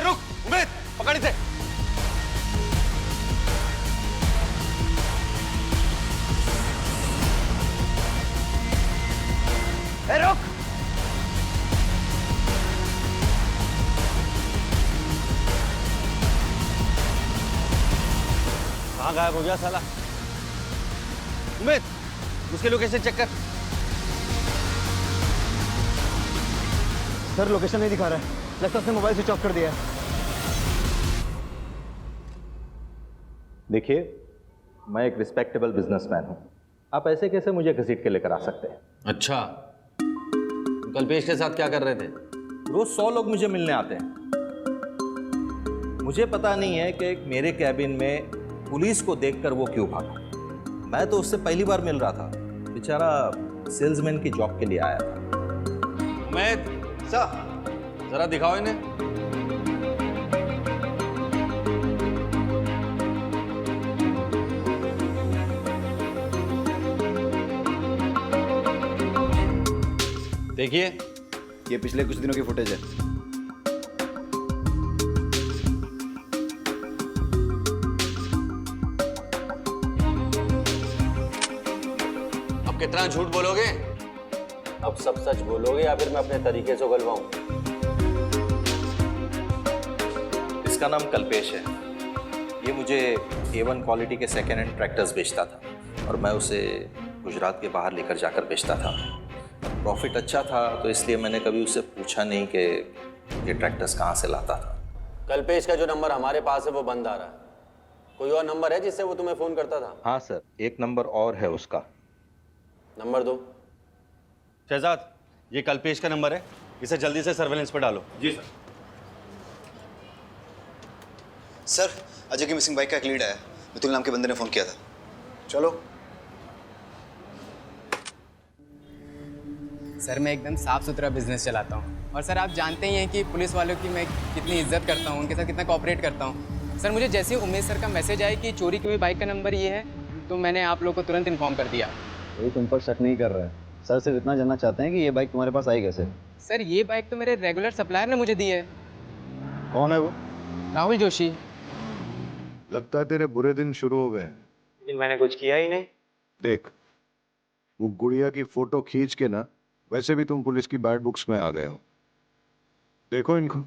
रुक उमेद, पकड़ इसे। रुक। कहाँ गायब हो गया साला? उमेद उसके लोकेशन चेक कर। सर लोकेशन नहीं दिखा रहा है, लगता है उसने मोबाइल स्विच ऑफ कर दिया है। देखिए मैं एक रिस्पेक्टेबल बिजनेसमैन हूं, आप ऐसे कैसे मुझे घसीट के लेकर आ सकते हैं? अच्छा तुम कल्पेश के साथ क्या कर रहे थे? रोज 100 लोग मुझे मिलने आते हैं। मुझे पता नहीं है कि मेरे कैबिन में पुलिस को देखकर वो क्यों भागा। मैं तो उससे पहली बार मिल रहा था, बेचारा सेल्समैन की जॉब के लिए आया था। उमेद सर जरा दिखाओ इन्हें। देखिए ये पिछले कुछ दिनों की फुटेज है। अब कितना झूठ बोलोगे? अब सब सच बोलोगे या फिर मैं अपने तरीके से उगलवाऊं? इसका नाम कल्पेश है। ये मुझे A1 क्वालिटी के सेकेंड हैंड ट्रैक्टर्स बेचता था और मैं उसे गुजरात के बाहर लेकर जाकर बेचता था। प्रॉफिट अच्छा था तो इसलिए मैंने कभी उससे पूछा नहीं कि ये ट्रैक्टर्स कहाँ से लाता था। कल्पेश का जो नंबर हमारे पास है वो बंद आ रहा है। कोई और नंबर है जिससे वो तुम्हें फोन करता था? हाँ सर, एक नंबर और है उसका। नंबर दो। शहजाद ये कल्पेश का नंबर है, इसे जल्दी से सर्वेलेंस पर डालो। जी सर। सर अजय की मिसिंग बाइक का एक लीड आया, मितुल नाम के बंदे ने फोन किया था। चलो। सर मैं एकदम साफ सुथरा बिजनेस चलाता हूँ और सर आप जानते ही हैं कि पुलिस वालों की मैं कितनी इज्जत करता हूँ, उनके साथ कितना कोऑपरेट करता हूँ। सर मुझे जैसे ही उमेश सर का मैसेज आया कि चोरी की हुई बाइक का नंबर ये है तो मैंने आप लोगों को तुरंत इन्फॉर्म कर दिया। कोई तुम पर शक नहीं कर रहा है, सर सिर्फ इतना जानना चाहते हैं कि ये बाइक तुम्हारे पास आई कैसे? सर ये बाइक तो मेरे रेगुलर सप्लायर ने मुझे दी है। कौन है वो? राहुल जोशी। लगता है तेरे बुरे दिन शुरू हो गए। मैंने कुछ किया ही नहीं। देख वो गुड़िया की फोटो खींच के ना, वैसे भी तुम पुलिस की बैड बुक्स में आ गए हो। देखो इनको।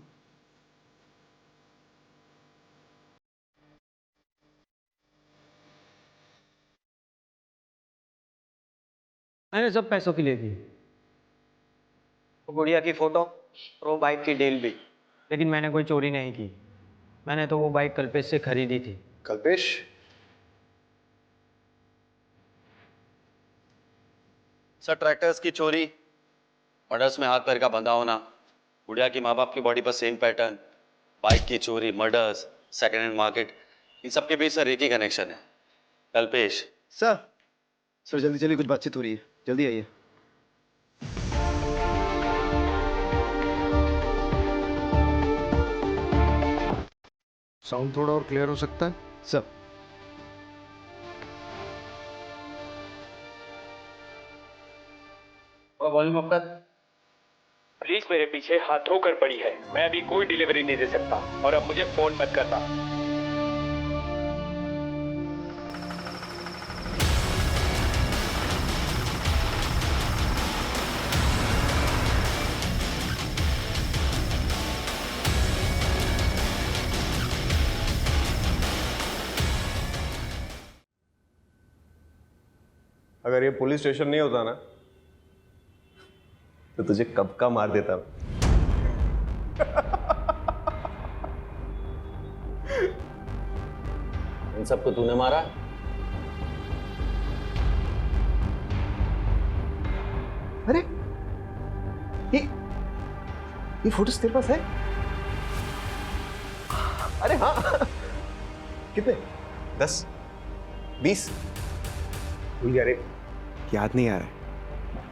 मैंने सब पैसों के लिए दी, वो गुड़िया की फोटो और वो बाइक की डील भी, लेकिन मैंने कोई चोरी नहीं की। मैंने तो वो बाइक कल्पेश से खरीदी थी। कल्पेश सर ट्रैक्टर्स की चोरी, मर्डर्स में हाथ पैर का बंधा होना, गुड़िया की माँ बाप की बॉडी पर सेम पैटर्न, बाइक की चोरी, मर्डर्स, सेकेंड हैंड मार्केट, इन सब के बीच सर एक ही कनेक्शन है, कल्पेश। सर जल्दी चलिए, कुछ बातचीत हो रही है, जल्दी आइए। साउंड थोड़ा और क्लियर हो सकता है सर? वॉल्यूम अप कर। पुलिस मेरे पीछे हाथ धोकर पड़ी है, मैं अभी कोई डिलीवरी नहीं दे सकता और अब मुझे फोन मत करना। अगर ये पुलिस स्टेशन नहीं होता ना तो तुझे कब का मार देता। इन सबको तूने मारा? अरे ये फोटोज तेरे पास है? अरे हाँ। कितने? 10 20? भूल गया रे, याद नहीं आ रहा है।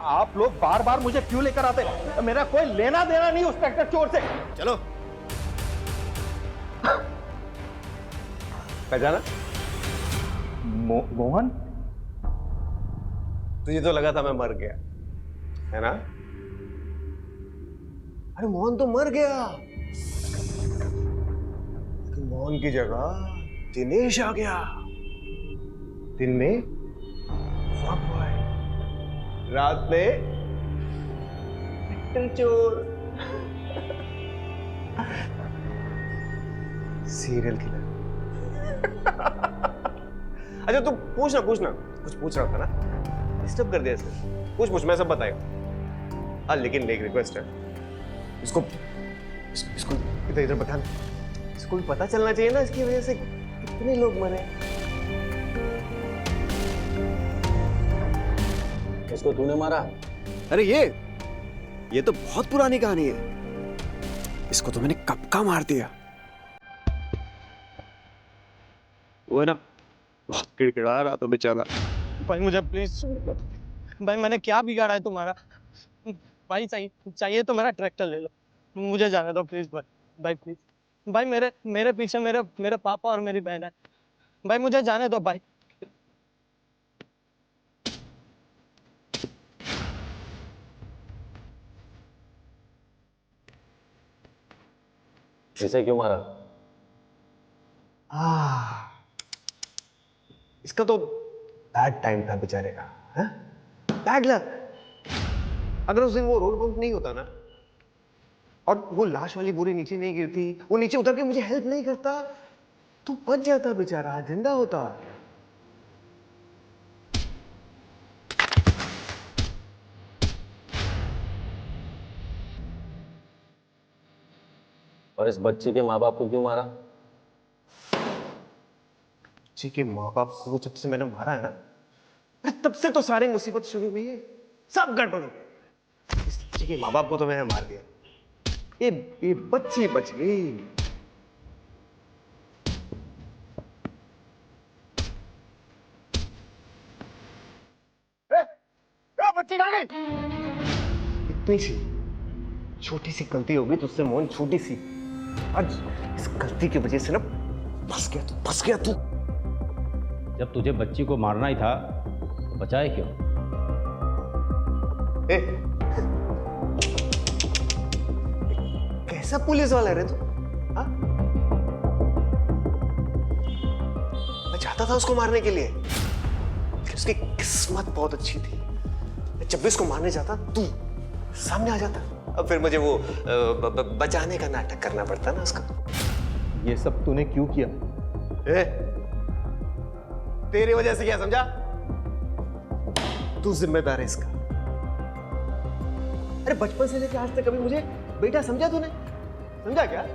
आप लोग बार बार मुझे क्यों लेकर आते हैं? मेरा कोई लेना देना नहीं उस ट्रैक्टर चोर से। चलो। पहचाना? मोहन? तुझे तो लगा था मैं मर गया है ना? अरे मोहन तो मर गया, लेकिन मोहन की जगह दिनेश आ गया। दिन में रात में ट्रैक्टर चोर, सीरियल किलर। अच्छा तू पूछना कुछ पूछ रहा था ना, डिस्टर्ब कर दिया सर। पूछ मैं सब बताएगा। हाँ लेकिन एक रिक्वेस्ट है, इसको इधर बता, इसको भी पता चलना चाहिए ना, इसकी वजह से कितने लोग मरे। इसको तूने मारा? अरे ये तो बहुत पुरानी कहानी है, इसको तो मैंने कब का मार दिया। वो है ना बहुत किड़किड़ा रहा तो बेचारा। भाई मुझे प्लीज, भाई मैंने क्या बिगाड़ा है तुम्हारा? भाई चाहिए तो मेरा ट्रैक्टर ले लो, मुझे जाने दो प्लीज भाई प्लीज। भाई मेरे पीछे मेरे पापा और मेरी बहन है, भाई मुझे जाने दो भाई। इसे क्यों मारा? इसका तो बैड टाइम था बेचारे का, बैड लक। अगर उस दिन वो रोड बम्प नहीं होता ना, और वो लाश वाली बोरी नीचे नहीं गिरती, वो नीचे उतर के मुझे हेल्प नहीं करता, तो बच जाता बेचारा, जिंदा होता। और इस बच्चे के माँ बाप को क्यों मारा? बच्चे के माँ बाप को जब से मैंने मारा है ना, तब से तो सारी मुसीबत शुरू हुई है, सब गड़बड़ हो गया। इस बच्चे के माँ बाप को तो मैंने मार दिया, ये बच्ची बच गई। बच्ची कहाँ गई? इतनी सी छोटी सी गलती होगी तुझसे मोहन, छोटी सी। आज इस गलती की वजह से ना फंस गया तू। जब तुझे बच्ची को मारना ही था तो बचाए क्यों? कैसा पुलिस वाला रे तू? मैं चाहता था उसको मारने के लिए, लेकिन उसकी किस्मत बहुत अच्छी थी। मैं जब भी उसको मारने जाता तू सामने आ जाता, अब फिर मुझे वो बचाने का नाटक करना पड़ता ना उसका। ये सब तूने क्यों किया? तेरी वजह से, क्या समझा? तू जिम्मेदार है इसका। अरे बचपन से लेकर आज तक कभी मुझे बेटा समझा तूने? समझा क्या?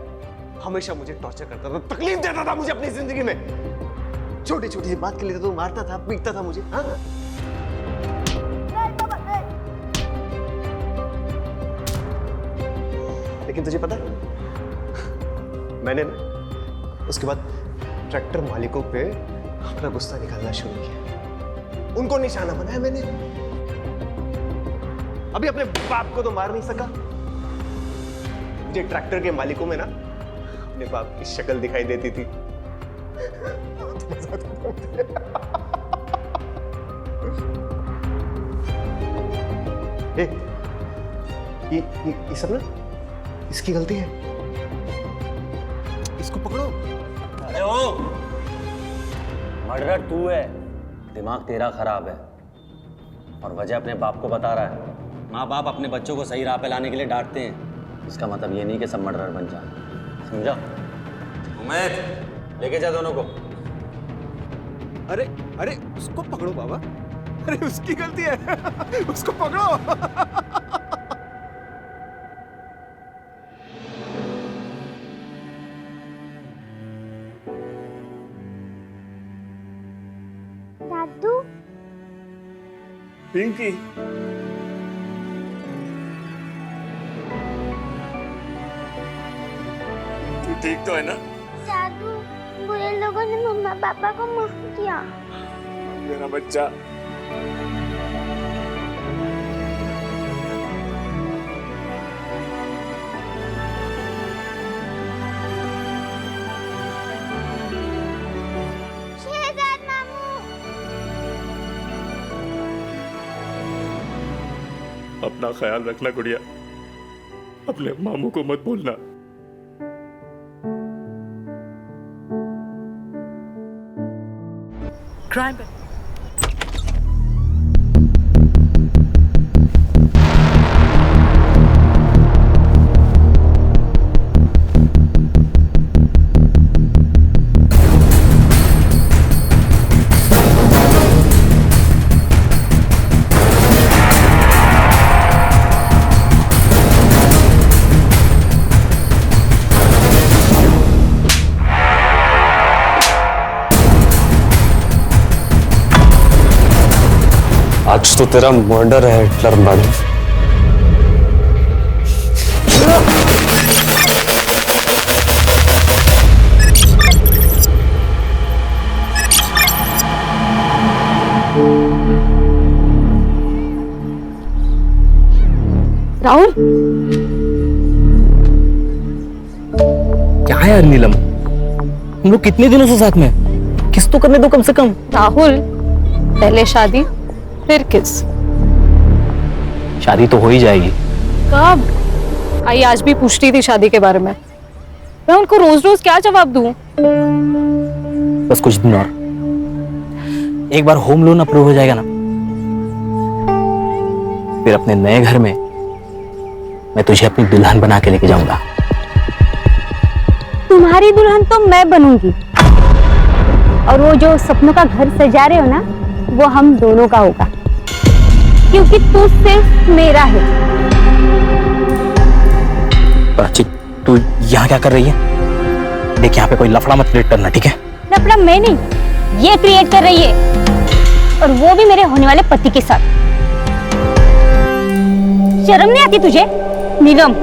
हमेशा मुझे टॉर्चर करता था, तकलीफ देता था मुझे अपनी जिंदगी में। छोटी छोटी बात के लिए तो मारता था, पीटता था मुझे। हाँ लेकिन तुझे पता है, मैंने ना उसके बाद ट्रैक्टर मालिकों पे अपना गुस्सा निकालना शुरू किया। उनको निशाना बनाया मैंने। अभी अपने बाप को तो मार नहीं सका, मुझे ट्रैक्टर के मालिकों में ना अपने बाप की शक्ल दिखाई देती थी। ये सब ना इसकी गलती है। इसको पकड़ो। अरे ओ, मर्डर तू है, दिमाग तेरा खराब है और वजह अपने बाप को बता रहा है। माँ बाप अपने बच्चों को सही राह पे लाने के लिए डांटते हैं, इसका मतलब ये नहीं कि सब मर्डर बन जाए, समझा? उमैद, लेके जा दोनों को। अरे अरे उसको पकड़ो बाबा, अरे उसकी गलती है, उसको पकड़ो। दादू, पिंकी, तू ठीक तो है ना? दादू, बुरे लोगों ने मम्मा पापा को मार दिया। मेरा बच्चा। शहजाद मामू। अपना ख्याल रखना गुड़िया, अपने मामू को मत भूलना। क्राइम आज तो तेरा मर्डर है हिटलर मैडम। राहुल, क्या है यार नीलम, हम लोग कितने दिनों से साथ में हैं? किस तो करने दो कम से कम। राहुल, पहले शादी फिर किस। शादी तो हो ही जाएगी। कब? आई आज भी पूछ रही थी शादी के बारे में। मैं उनको रोज रोज क्या जवाब दूं? बस कुछ दिन और, एक बार होम लोन अप्रूव हो जाएगा ना, फिर अपने नए घर में मैं तुझे अपनी दुल्हन बना के लेके जाऊंगा। तुम्हारी दुल्हन तो मैं बनूंगी, और वो जो सपनों का घर सजा रहे हो ना, वो हम दोनों का होगा, क्योंकि तू सिर्फ मेरा है। प्राची, तू यहाँ क्या कर रही है? देख, यहाँ पे कोई लफड़ा मत क्रिएट करना, ठीक है? लफड़ा मैं नहीं, ये क्रिएट कर रही है, और वो भी मेरे होने वाले पति के साथ। शर्म नहीं आती तुझे? नीलम,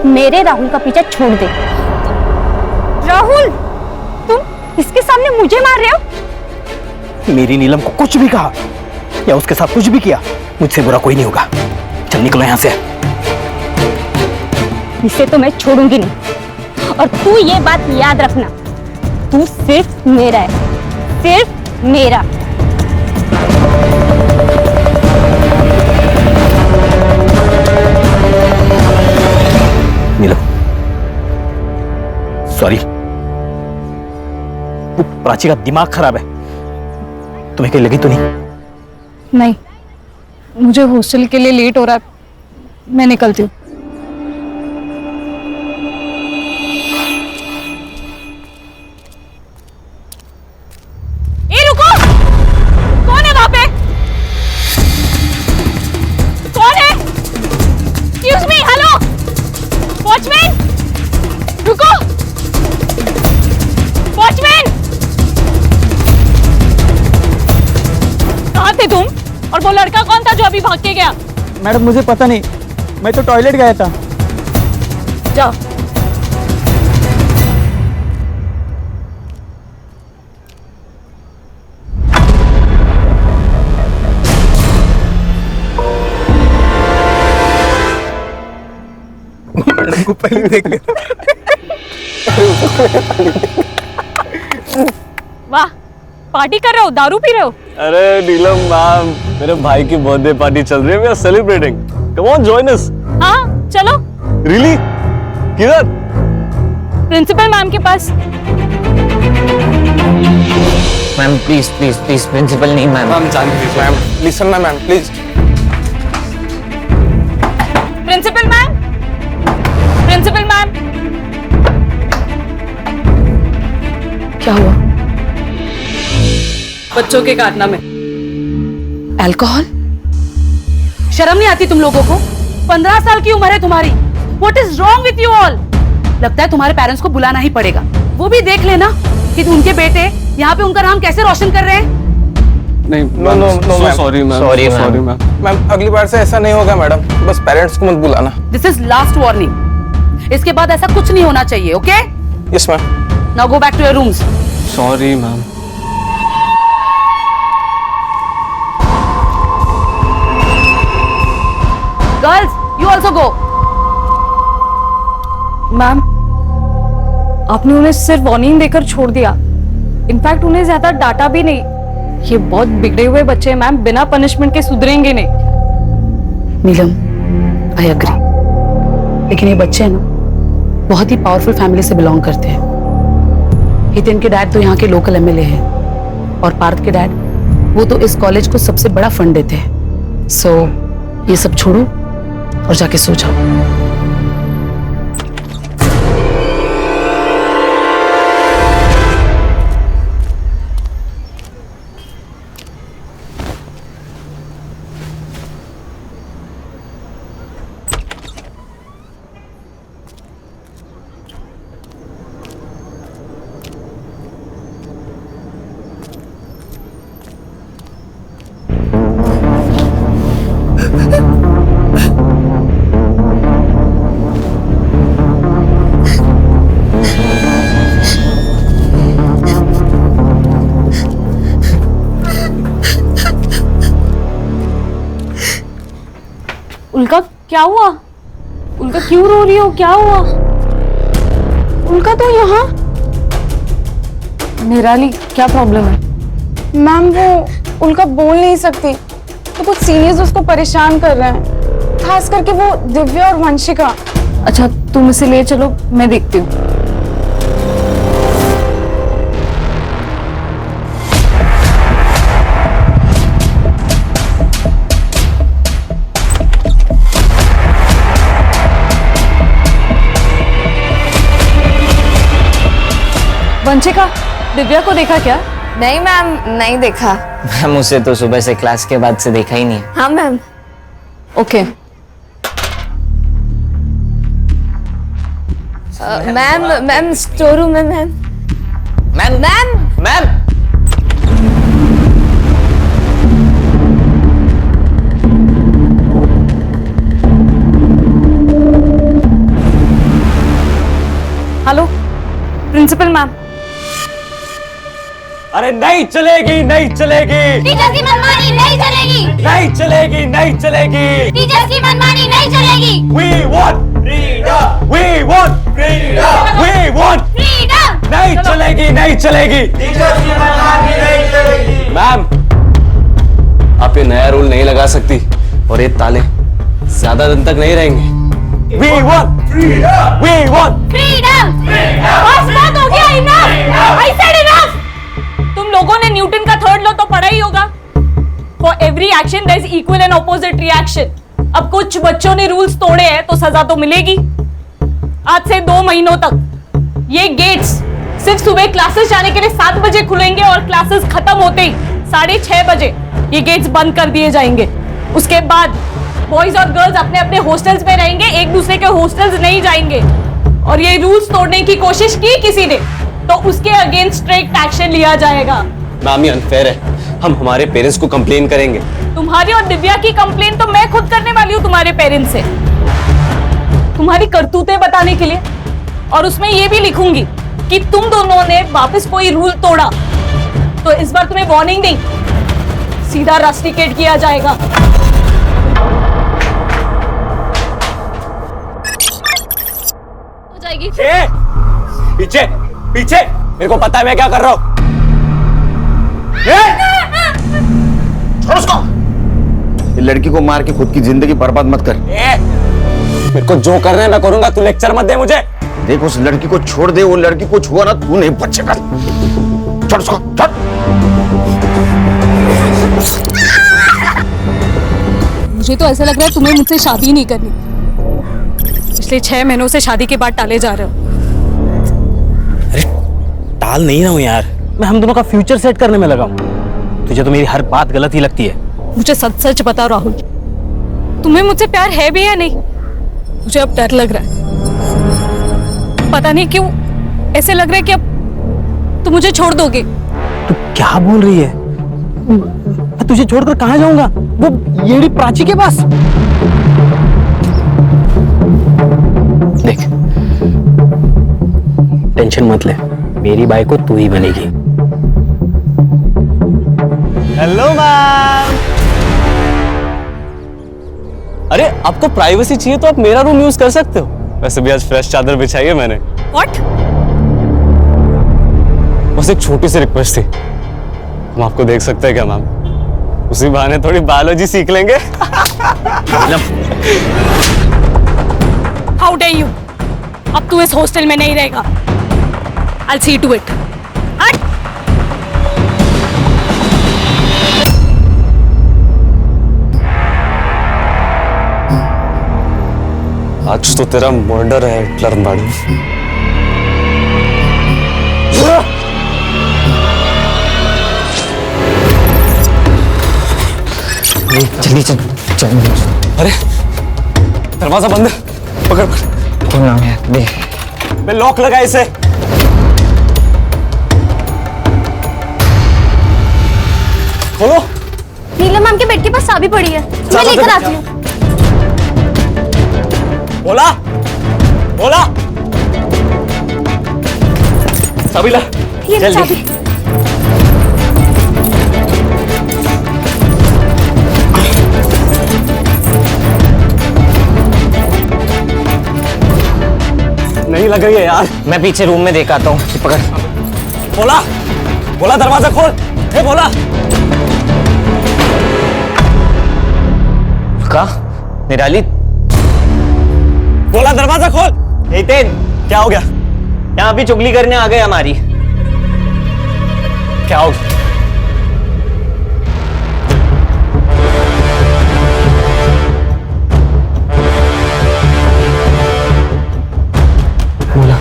मेरे राहुल का पीछा छोड़ दे। राहुल, तुम इसके सामने मुझे मार रहे हो? मेरी नीलम को कुछ भी कहा या उसके साथ कुछ भी किया, मुझसे बुरा कोई नहीं होगा। चल निकलो यहाँ से। इसे तो मैं छोड़ूंगी नहीं, और तू ये बात याद रखना, तू सिर्फ मेरा है, सिर्फ मेरा। नीलम, सॉरी, प्राची का दिमाग खराब है। तुम्हें कहीं लगी तो नहीं? नहीं, मुझे हॉस्टल के लिए लेट हो रहा है, मैं निकलती हूँ। रुको, कौन है वहां पे? कौन है? एक्सक्यूज मी, हेलो, वॉचमैन, रुको, वॉचमैन, कहाँ थे तुम? और वो लड़का कौन था जो अभी भाग के गया? मैडम मुझे पता नहीं, मैं तो टॉयलेट गया था। जा। मैडम को पहले देख लिया। वाह, पार्टी कर रहे हो, दारू पी रहे हो? अरे नीलम मैम, मेरे भाई की बर्थडे पार्टी चल रही है, we are celebrating. Come on join us. हाँ चलो। रियली? किधर? प्रिंसिपल मैम के पास। Ma'am please please please, principal नहीं ma'am. Ma'am Janvi ma'am, listen ma'am please. Principal ma'am, principal ma'am. क्या हुआ? बच्चों के कारनामे। अल्कोहल? शर्म नहीं आती तुम लोगों को? 15 साल की उम्र है तुम्हारी। What is wrong with you all? लगता है तुम्हारे पेरेंट्स को बुलाना ही पड़ेगा। वो भी देख लेना कि उनके बेटे यहाँ पे उनका नाम कैसे रोशन कर रहे हैं। नहीं, no no no, sorry ma'am, sorry ma'am. Ma'am अगली बार से ऐसा नहीं होगा मैडम, बस पेरेंट्स को मत बुलाना। This is last warning. इसके बाद ऐसा कुछ नहीं होना चाहिए, okay? Yes ma'am. Now go back to your rooms. Sorry ma'am. Girls, you also go. Ma'am, आपने उन्हें सिर्फ वार्निंग देकर छोड़ दिया। इनफैक्ट उन्हें ज्यादा डांटा भी नहीं। ये बहुत बिगड़े हुए बच्चे हैं मैम, बिना पनिशमेंट के सुधरेंगे नहीं। नीलम, आई एग्री, लेकिन ये बच्चे हैं ना, बहुत ही पावरफुल फैमिली से बिलोंग करते हैं। हितेन के डैड तो यहाँ के लोकल एमएलए हैं और पार्थ के डैड, वो तो इस कॉलेज को सबसे बड़ा फंड देते हैं। सो ये सब छोड़ो और जाके सो जाओ। उल्का, क्या हुआ? उल्का क्यों रो रही हो? क्या हुआ? उल्का तो यहाँ। निराली, क्या प्रॉब्लम है? मैम वो उल्का बोल नहीं सकती, तो कुछ सीनियर्स उसको परेशान कर रहे हैं, खास करके वो दिव्या और वंशिका। अच्छा, तुम इसे ले चलो, मैं देखती हूँ। वंशिका, दिव्या को देखा क्या? नहीं मैम, नहीं देखा। मैम उसे तो सुबह से क्लास के बाद से देखा ही नहीं है। हाँ ma'am. Okay. Ma'am store room में। Ma'am ma'am ma'am ma'am hello principal ma'am. अरे नहीं चलेगी, नहीं चलेगी। टीचर की मनमानी नहीं चलेगी। नहीं चलेगी, नहीं चलेगी। टीचर की मनमानी नहीं चलेगी। We want freedom. We want freedom. We want freedom. नहीं चलेगी, नहीं चलेगी। टीचर की मनमानी नहीं चलेगी। मैम, आप ये नया रूल नहीं लगा सकती और ये ताले ज्यादा दिन तक नहीं रहेंगे। We want freedom. We want freedom. बस बात हो गया, enough. I said enough. तुम लोगों ने न्यूटन का थर्ड लॉ तो पढ़ा ही होगा। For every action there is equal and opposite reaction. अब कुछ बच्चों ने रूल्स तोड़े हैं तो सजा तो मिलेगी। आज से 2 महीनों तक ये गेट्स सिर्फ सुबह क्लासेस जाने के लिए 7 बजे खुलेंगे और क्लासेस खत्म होते ही 6:30 बजे ये गेट्स बंद कर दिए जाएंगे। उसके बाद बॉयज और गर्ल्स अपने अपने हॉस्टल्स में रहेंगे, एक दूसरे के हॉस्टल्स नहीं जाएंगे। और ये रूल्स तोड़ने की कोशिश की किसी ने तो उसके अगेंस्ट स्ट्रिक्ट एक्शन लिया जाएगा। मैम ये अनफेयर है, हम हमारे पेरेंट्स को कंप्लेन करेंगे। तुम्हारी और दिव्या की कंप्लेन तो मैं खुद करने वाली हूँ तुम्हारे पेरेंट्स से। तुम्हारी करतूतें बताने के लिए, और उसमें ये भी लिखूंगी कि तुम दोनों ने वापस कोई रूल तोड़ा तो इस बार तुम्हें वार्निंग नहीं, सीधा रस्टिकेट किया जाएगा। हो जाएगी। पीछे पीछे, मेरे को पता है मैं क्या कर रहा हूं। छोड़ उसको। ये लड़की को मार के खुद की जिंदगी बर्बाद मत कर। मेरे को जो करना है मैं करूंगा, तू लेक्चर मत दे मुझे। देख उस लड़की को छोड़ दे, वो लड़की को छुआ ना तू नहीं बचेगा। छोड़ उसको, छोड़। मुझे तो ऐसा लग रहा है तुम्हें मुझसे शादी नहीं करनी। पिछले 6 महीनों से शादी के बाद टाले जा रहे हो। टाल नहीं रहा हूं यार, मैं हम दोनों का फ्यूचर सेट करने में लगा हूं। तुझे तो मेरी हर बात गलत ही लगती है। मुझे सच सच बताओ राहुल, तुम्हें मुझसे प्यार है भी या नहीं? मुझे अब डर लग रहा है। पता नहीं क्यों ऐसे लग रहा है कि अब तुम मुझे छोड़ दोगे। तू क्या बोल रही है? मैं तुझे छोड़कर कहां जाऊंगा? वो येड़ी प्राची के पास। देख, टेंशन मत ले, मेरी बाई को तू ही बनेगी। Hello ma'am. अरे आपको प्राइवेसी चाहिए तो आप मेरा रूम यूज कर सकते हो। वैसे भी आज फ्रेश चादर बिछाई है मैंने। What? बस एक छोटी सी रिक्वेस्ट थी, हम आपको देख सकते हैं क्या मैम? उसी बहाने थोड़ी बायोलॉजी सीख लेंगे। How dare you? अब तू इस हॉस्टल में नहीं रहेगा। I'll see to it. आज तो तेरा मर्डर है हिटलर मैडम। जल्दी चल चल। अरे दरवाजा बंद है, पकड़ दे। मैं लॉक लगा इसे। खोलो। नीलम मैम के बेड के पास चाबी पड़ी है, मैं लेकर आती हूँ। बोला बोला चाबी ला। ये चाबी। नहीं लग रही है यार। मैं पीछे रूम में देख आता हूँ। पकड़। बोला बोला दरवाजा खोल। ए बोला। का निराली, बोला दरवाजा खोल। नितिन, क्या हो गया? यहाँ भी चुगली करने आ गए हमारी। क्या हो गया? बोला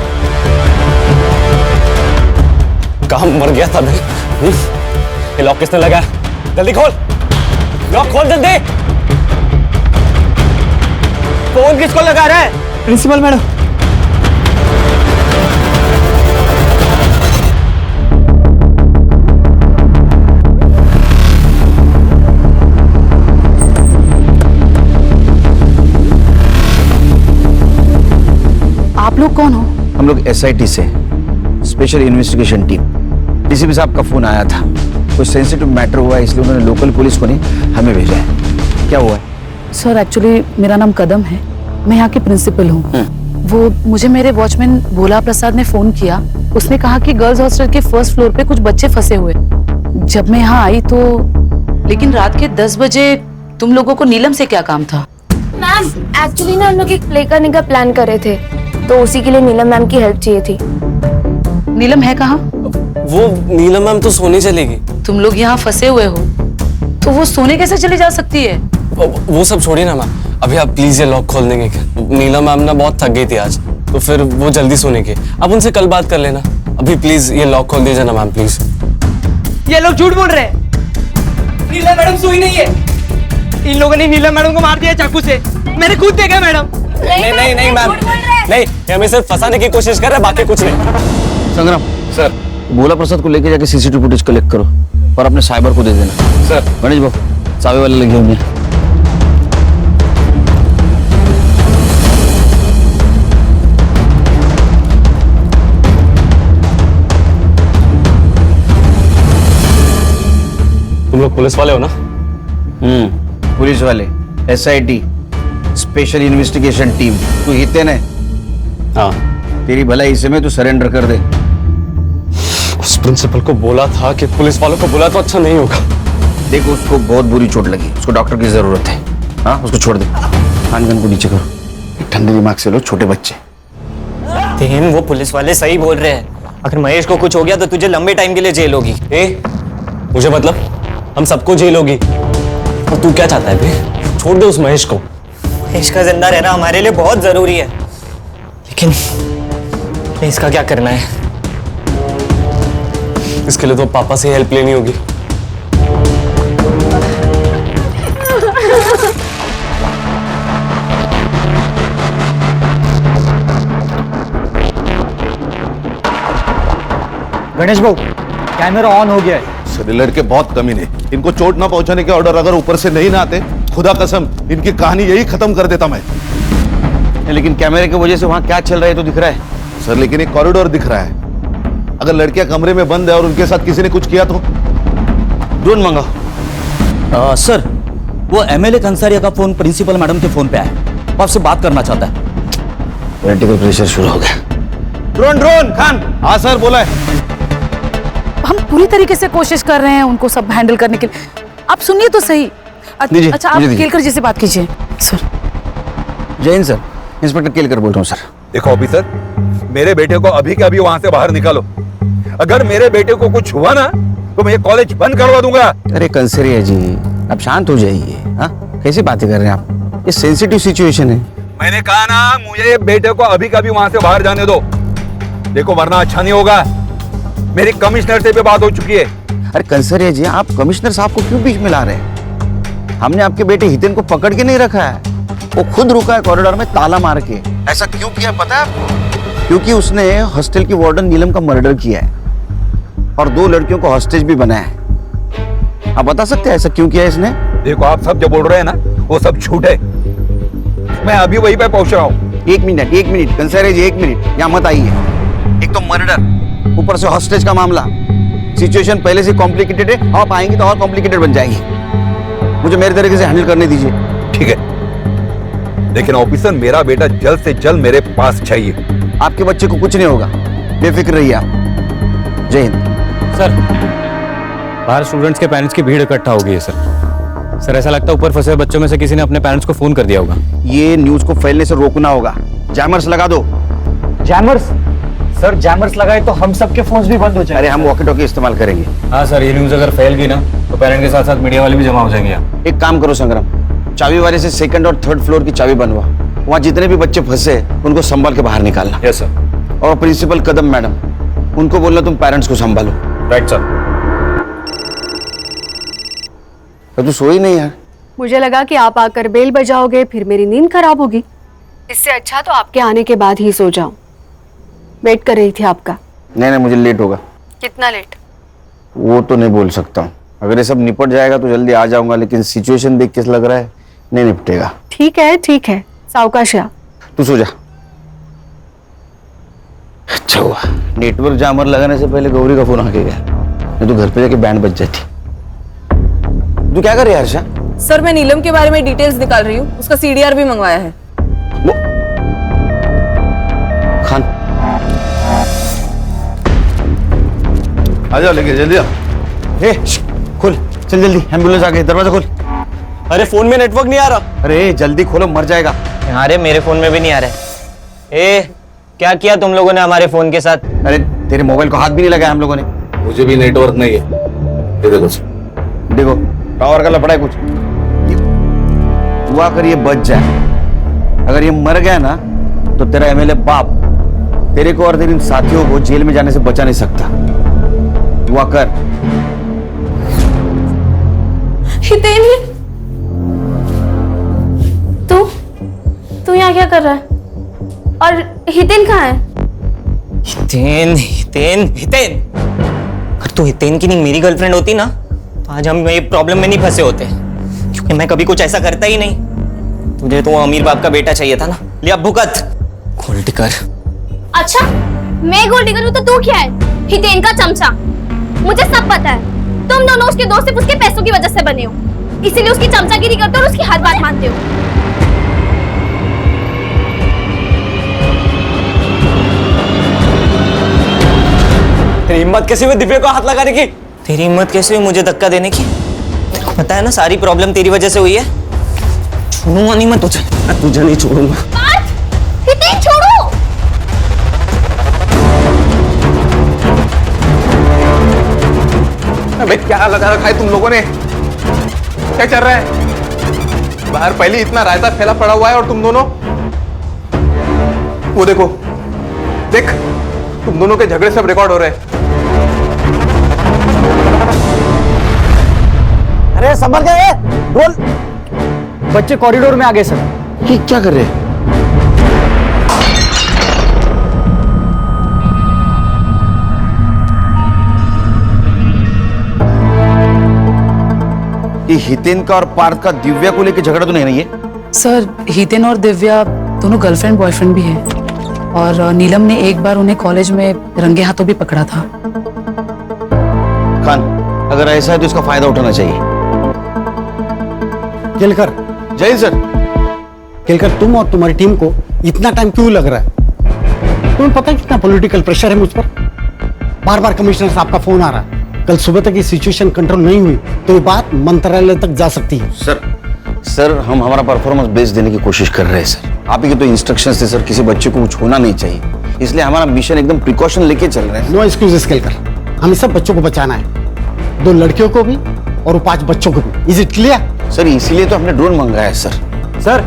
काम मर गया था मैं। ये लॉक किसने लगाया? जल्दी खोल, लॉक खोल जल्दी। फोन किसको लगा रहा है? Principal madam. आप लोग कौन हो? हम लोग SIT से, स्पेशल इन्वेस्टिगेशन टीम। डीसीपी साहब का फोन आया था, कोई सेंसिटिव मैटर हुआ है, इसलिए उन्होंने लोकल पुलिस को नहीं हमें भेजा है। क्या हुआ है? सर एक्चुअली मेरा नाम कदम है, मैं यहाँ की प्रिंसिपल हूँ। वो मुझे मेरे वॉचमैन भोला प्रसाद ने फोन किया। उसने कहा कि गर्ल्स हॉस्टल के फर्स्ट फ्लोर पे कुछ बच्चे फंसे हुए। जब मैं यहाँ आई तो लेकिन रात के 10 बजे तुम लोगों को नीलम से क्या काम था? मैम एक्चुअली ना हम लोग एक प्ले करने का प्लान कर रहे थे, तो उसी के लिए नीलम मैम की हेल्प चाहिए थी। नीलम है कहाँ? वो नीलम मैम तो सोने चलेगी। तुम लोग यहाँ फंसे हुए हो तो वो सोने कैसे चली जा सकती है? वो सब छोड़िए ना मैम, अभी आप प्लीज ये लॉक खोल देंगे क्या? नीलम मैम ना बहुत थक गई थी आज, तो फिर वो जल्दी सोने की। आप उनसे कल बात कर लेना। अभी प्लीज ये लॉक खोल दीजिए ना मैम प्लीज। ये लोग झूठ बोल रहे हैं, नीलम मैडम सोई नहीं है। इन लोगों ने नीलम मैडम को मार दिया चाकू से, मैंने खुद देखा मैडम। नहीं मैम, नहीं ये हमें सिर्फ फंसाने की कोशिश कर रहे हैं, बाकी कुछ नहीं। संग्राम सर, भोला प्रसाद को लेके जाके CCTV फुटेज कलेक्ट करो और अपने साइबर को दे देना। सर गणेश बाबू चाबी वाले लगे होंगे। पुलिस वाले हो ना? पुलिस वाले, SIT, स्पेशल इन्वेस्टिगेशन टीम। तू हितेन है? हाँ। तेरी भलाई इसे में तू सरेंडर कर दे। उस प्रिंसिपल को बोला था कि पुलिस वालों को बोला तो अच्छा नहीं होगा। देखो उसको बहुत बुरी चोट लगी, उसको डॉक्टर की जरूरत है। हाँ, उसको छोड़ दे। खान को नीचे करो। ठंडे दिमाग से लो, छोटे बच्चे। तेन, वो पुलिस वाले सही बोल रहे हैं। अगर महेश को कुछ हो गया तो तुझे लंबे टाइम के लिए जेल होगी। मुझे मतलब हम सबको जेल होगी। और तू क्या चाहता है बे? छोड़ दे उस महेश को। महेश का जिंदा रहना हमारे लिए बहुत जरूरी है, लेकिन इसका क्या करना है? इसके लिए तो पापा से हेल्प लेनी होगी। गणेश भाऊ, कैमरा ऑन हो गया है। सेलुलर के बहुत कमीने, इनको चोट ना पहुंचाने के ऑर्डर अगर ऊपर से नहीं ना आते, खुदा कसम इनकी कहानी यही खत्म कर देता मैं। लेकिन कैमरे की वजह से वहां क्या चल रहा है तो दिख रहा है। सर लेकिन एक कॉरिडोर दिख रहा है। अगर लड़कियां कमरे में बंद है और उनके साथ किसी ने कुछ किया तो? ड्रोन मंगाओ। सर, वो MLA कंसारिया का फोन प्रिंसिपल मैडम के फोन पे आया। वो आपसे बात करना चाहता है। पॉलिटिकल प्रेशर शुरू हो गया। ड्रोन खान। हाँ सर, बोला है। हम पूरी तरीके से कोशिश कर रहे हैं उनको सब हैंडल करने के लिए। आप सुनिए तो सही। अच्छा, आप केलकर जी से बात कीजिए। सर। जय हिंद सर, इंस्पेक्टर केलकर बोल रहा हूँ सर। देखो ऑफिसर, मेरे बेटे को अभी के अभी वहां से बाहर निकालो। अगर मेरे बेटे को कुछ हुआ ना तो मैं ये कॉलेज बंद करवा दूंगा। अरे कंसरिया जी, आप शांत हो जाइए। हाँ, कैसी बातें कर रहे हैं आप? ये सेंसिटिव सिचुएशन है। मैंने कहा ना, मुझे बेटे को अभी कभी वहां से बाहर जाने दो। देखो वरना अच्छा नहीं होगा। मेरी कमिश्नर से भी बात हो चुकी है। अरे कंसरिया जी, आप कमिश्नर साहब को क्यों बीच में ला रहे हैं? हमने आपके बेटे हितेन को पकड़ के नहीं रखा है। वो खुद रुका है कॉरिडोर में ताला मार के। ऐसा क्यों किया पता है आपको? क्योंकि उसने हॉस्टल की वार्डन नीलम का मर्डर किया है और 2 लड़कियों को हॉस्टेज भी बनाया है। आप बता सकते हैं ऐसा क्यों किया इसने? देखो आप सब जो बोल रहे हैं ना, वो सब झूठ है। मैं अभी वहीं पे पहुंच रहा हूँ। एक मिनट कंसरिया जी, 1 मिनट यहाँ मत आइए। एक तो मर्डर, ऊपर से हॉस्टेज का मामला। सिचुएशन पहले से कॉम्प्लिकेटेड है, आप आएंगे तो और कॉम्प्लिकेटेड बन जाएगी। मुझे मेरे तरीके से हैंडल करने दीजिए। ठीक है, लेकिन ऑफिसर मेरा बेटा जल्द से जल्द मेरे पास चाहिए। आपके बच्चे को कुछ नहीं होगा, बेफिक्र रहिए आप। जय हिंद। सर, बाहर स्टूडेंट्स के पेरेंट्स की भीड़ इकट्ठा हो गई है सर। ऐसा लगता है ऊपर फंसे बच्चों में से किसी ने अपने पेरेंट्स को फोन कर दिया होगा। ये न्यूज को फैलने से रोकना होगा। जैमर्स लगा दो। जैमर्स? सर, जैमर्स लगाए तो हम सबके फोन्स भी बंद हो जाएंगे। अरे हम वॉकी टॉकी इस्तेमाल करेंगे। हाँ सर, ये न्यूज अगर फैल गई ना तो पेरेंट के साथ साथ मीडिया वाले भी जमा हो जाएंगे यहाँ। एक काम करो संग्राम, चाबी वाले से 2nd और 3rd फ्लोर की चाबी बनवा। वहाँ जितने भी बच्चे फंसे उनको संभाल के बाहर निकालना। Yes sir. और प्रिंसिपल कदम मैडम, उनको बोलना तुम पेरेंट्स को संभालो। Right sir. तू सोई नहीं यार? मुझे लगा कि आप आकर बेल बजाओगे, फिर मेरी नींद खराब होगी। इससे अच्छा तो आपके आने के बाद ही सो जाऊं। वेट कर रही थी आपका। नहीं, मुझे लेट होगा। कितना लेट? वो तो नहीं बोल सकता हूँ। अगर ये सब निपट जाएगा तो जल्दी आ जाऊंगा, लेकिन सिचुएशन देख के लग रहा है नहीं निपटेगा। ठीक है, सावकाश आ। तू सो जा। अच्छा हुआ नेटवर्क जामर लगाने से पहले गौरी का फोन आके गया, नहीं तो घर पे जाके बैंड बज जाती। तू क्या कर रही है हर्षा? सर, मैं नीलम के बारे में डिटेल्स निकाल रही हूँ। उसका CDR भी मंगवाया है। खान, आजा लेके जल्दी आ। खोल, चल जल्दी, एम्बुलेंस आ गई, दरवाजा खोल। अरे फोन में नेटवर्क नहीं आ रहा। अरे जल्दी खोलो, मर जाएगा। अरे मेरे फोन में भी नहीं आ रहा है। क्या किया तुम लोगों ने हमारे फोन के साथ? अरे तेरे मोबाइल को हाथ भी नहीं लगाया हम लोगों ने। मुझे भी नेटवर्क नहीं है। ये देखो टावर का लफड़ा है कुछ। हुआ कर ये बच जाए, अगर ये मर गया ना तो तेरा MLA बाप तेरे को और तेरे इन साथियों को जेल में जाने से बचा नहीं सकता। हुआ कर। हितेन, तू यहाँ क्या कर रहा है? और हितेन कहाँ है? हितेन, अगर तू हितेन की नहीं मेरी गर्लफ्रेंड होती ना तो आज हम ये प्रॉब्लम में नहीं फंसे होते, क्योंकि मैं कभी कुछ ऐसा करता ही नहीं। तुझे तो अमीर बाप का बेटा चाहिए था ना। लिया भुगत। गोल्ड कर। अच्छा, मैं गोल्ड कर हूँ तो तू क्या है? हितेन का चमचा। मुझे सब पता है। तुम दोनों उसके दोस्त सिर्फ उसके पैसों की वजह से बने हो, इसीलिए उसकी चमचागिरी करते हो और उसकी हर बात मानते हो। तेरी हिम्मत कैसे हुई दिव्या को हाथ लगाने की? तेरी हिम्मत कैसे हुई मुझे धक्का देने की? तेरे को पता है ना सारी प्रॉब्लम तेरी वजह से हुई है। छोड़ूंगा नहीं मैं तुझे, मैं तुझे नहीं छोड़ूंगा। हितेन छोड़ो। अबे क्या लगा रखा है तुम लोगों ने? क्या चल रहा है? बाहर पहले इतना रायता फैला पड़ा हुआ है और तुम दोनों वो देखो, देख तुम दोनों के झगड़े सब रिकॉर्ड हो रहे हैं। अरे संभल गए, बोल। बच्चे कॉरिडोर में आ गए सर। ये क्या कर रहे हैं? ये हितेन का और पार्थ का दिव्या को लेकर झगड़ा तो नहीं है? सर हितेन और दिव्या दोनों गर्लफ्रेंड बॉयफ्रेंड भी हैं और नीलम ने एक बार उन्हें कॉलेज में रंगे हाथों भी पकड़ा था। खान, अगर ऐसा है तो इसका फायदा उठाना चाहिए। केलकर। जय सर। केलकर, तुम और तुम्हारी टीम को इतना टाइम क्यों लग रहा है? तुम्हें पता है कितना पॉलिटिकल प्रेशर है मुझ पर? बार बार कमिश्नर साहब का फोन आ रहा है। कल सुबह तक ये सिचुएशन कंट्रोल नहीं हुई तो ये बात मंत्रालय तक जा सकती है। सर हम हमारा परफॉर्मेंस बेस देने की कोशिश कर रहे हैं सर। आप ही के तो इंस्ट्रक्शंस थे सर, किसी बच्चे को कुछ होना नहीं चाहिए, इसलिए हमारा मिशन एकदम प्रिकॉशन लेके चल रहे हैं। नो एक्सक्यूजेस केलकर, हमें सब बच्चों को बचाना है, 2 लड़कियों को भी और 5 बच्चों को भी। Is it clear? सर इसीलिए तो हमने ड्रोन मंगाया है सर। सर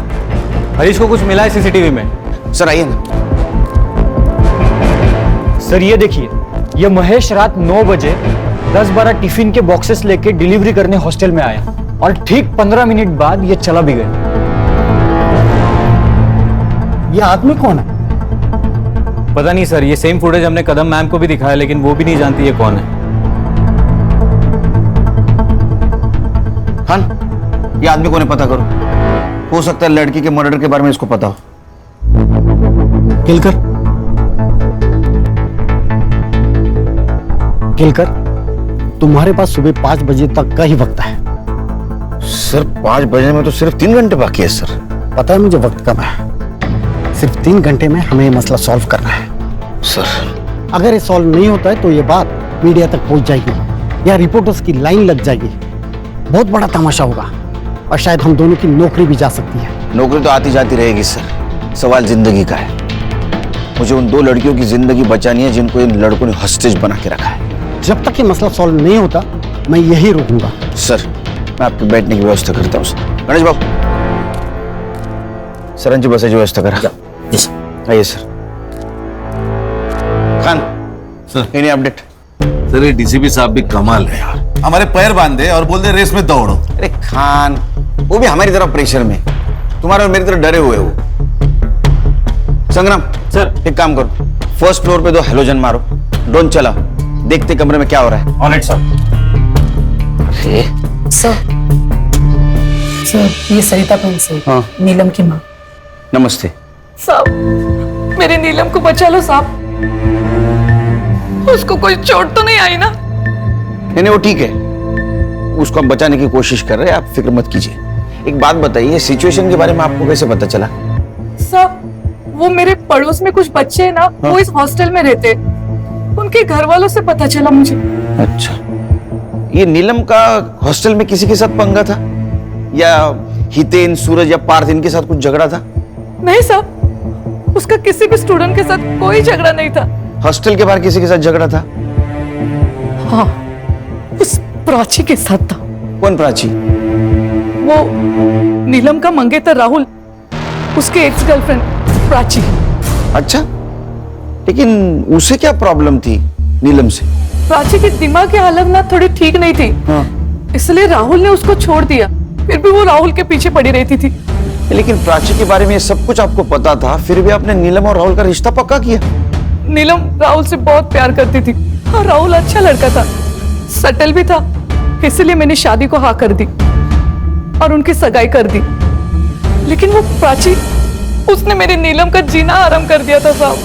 हरीश को कुछ मिला है सीसीटीवी में। सर आइए ना। सर ये देखिए, ये महेश रात 9 बजे 10-12 टिफिन के बॉक्सेस लेके डिलीवरी करने हॉस्टल में आया और ठीक 15 मिनट बाद ये चला भी गया। ये आदमी कौन है? पता नहीं सर, ये सेम फुटेज हमने कदम मैम को भी दिखाया लेकिन वो भी नहीं जानती ये कौन है। खान, ये आदमी कौन है पता करो, हो सकता है लड़की के मर्डर के बारे में इसको पता हो। केलकर, तुम्हारे पास सुबह 5 बजे तक का ही वक्त है। सर 5 बजे में तो सिर्फ 3 घंटे बाकी है सर। पता है मुझे वक्त कम है, सिर्फ 3 घंटे में हमें ये मसला सॉल्व करना है। सर अगर ये सॉल्व नहीं होता है तो ये बात मीडिया तक पहुंच जाएगी या रिपोर्टर्स की लाइन लग जाएगी, बहुत बड़ा तमाशा होगा और शायद हम दोनों की नौकरी भी जा सकती है। नौकरी तो आती जाती रहेगी सर, सवाल जिंदगी का है। मुझे उन 2 लड़कियों की जिंदगी बचानी है जिनको इन लड़कों ने हॉस्टेज बना के रखा है। जब तक ये मसला सॉल्व नहीं होता मैं यही रुकूंगा। सर मैं आपके बैठने की व्यवस्था करता हूँ। गणेश बाबू, सरंजी बस की व्यवस्था करा। आइए sir. Khan sir, any update? Sir ये डीसीपी साहब भी कमाल है यार, हमारे पैर बांधे और बोल दे रेस में दौड़ो। अरे खान, वो भी हमारी तरफ प्रेशर में, तुम्हारे और मेरी तरफ डरे हुए हो। संग्राम सर, एक काम करो, फर्स्ट फ्लोर पे 2 हेलोजन मारो, ड्रोन चला, देखते कमरे में क्या हो रहा है। Alright sir. अरे सर ये सरिता प्रिंसिपल, हाँ। नीलम की माँ। नमस्ते। साहब मेरे नीलम को बचा लो साहब, उसको कोई चोट तो नहीं आई ना? नहीं वो ठीक है, उसको हम बचाने की कोशिश कर रहे हैं, आप फिक्र मत कीजिए। एक बात बताइए, सिचुएशन के बारे में आपको कैसे पता चला? साहब वो मेरे पड़ोस में कुछ बच्चे हैं ना, वो इस हॉस्टल में रहते, उनके घर वालों से पता चला मुझे। अच्छा, ये नीलम का हॉस्टल में किसी के साथ पंगा था या हितेन, सूरज या पार्थ इनके साथ कुछ झगड़ा था? नहीं साहब, उसका किसी भी स्टूडेंट के साथ कोई झगड़ा नहीं था। हॉस्टल के बाहर किसी के साथ झगड़ा था? हाँ, उस प्राची के साथ था। कौन प्राची? वो नीलम का मंगेतर राहुल, उसके एक्स गर्लफ्रेंड प्राची। अच्छा, लेकिन उसे क्या प्रॉब्लम थी नीलम से? प्राची की दिमाग की हालत ना थोड़ी ठीक नहीं थी, इसलिए राहुल ने उसको छोड़ दिया, फिर भी वो राहुल के पीछे पड़ी रहती थी। लेकिन प्राची के बारे में सब कुछ आपको पता था, फिर भी आपने नीलम और राहुल का रिश्ता पक्का किया? नीलम राहुल से बहुत प्यार करती थी और राहुल अच्छा लड़का था, सटल भी था, इसलिए मैंने शादी को हाँ कर दी और उनकी सगाई कर दी। लेकिन वो प्राची, उसने मेरी नीलम का जीना आराम कर दिया था साहब,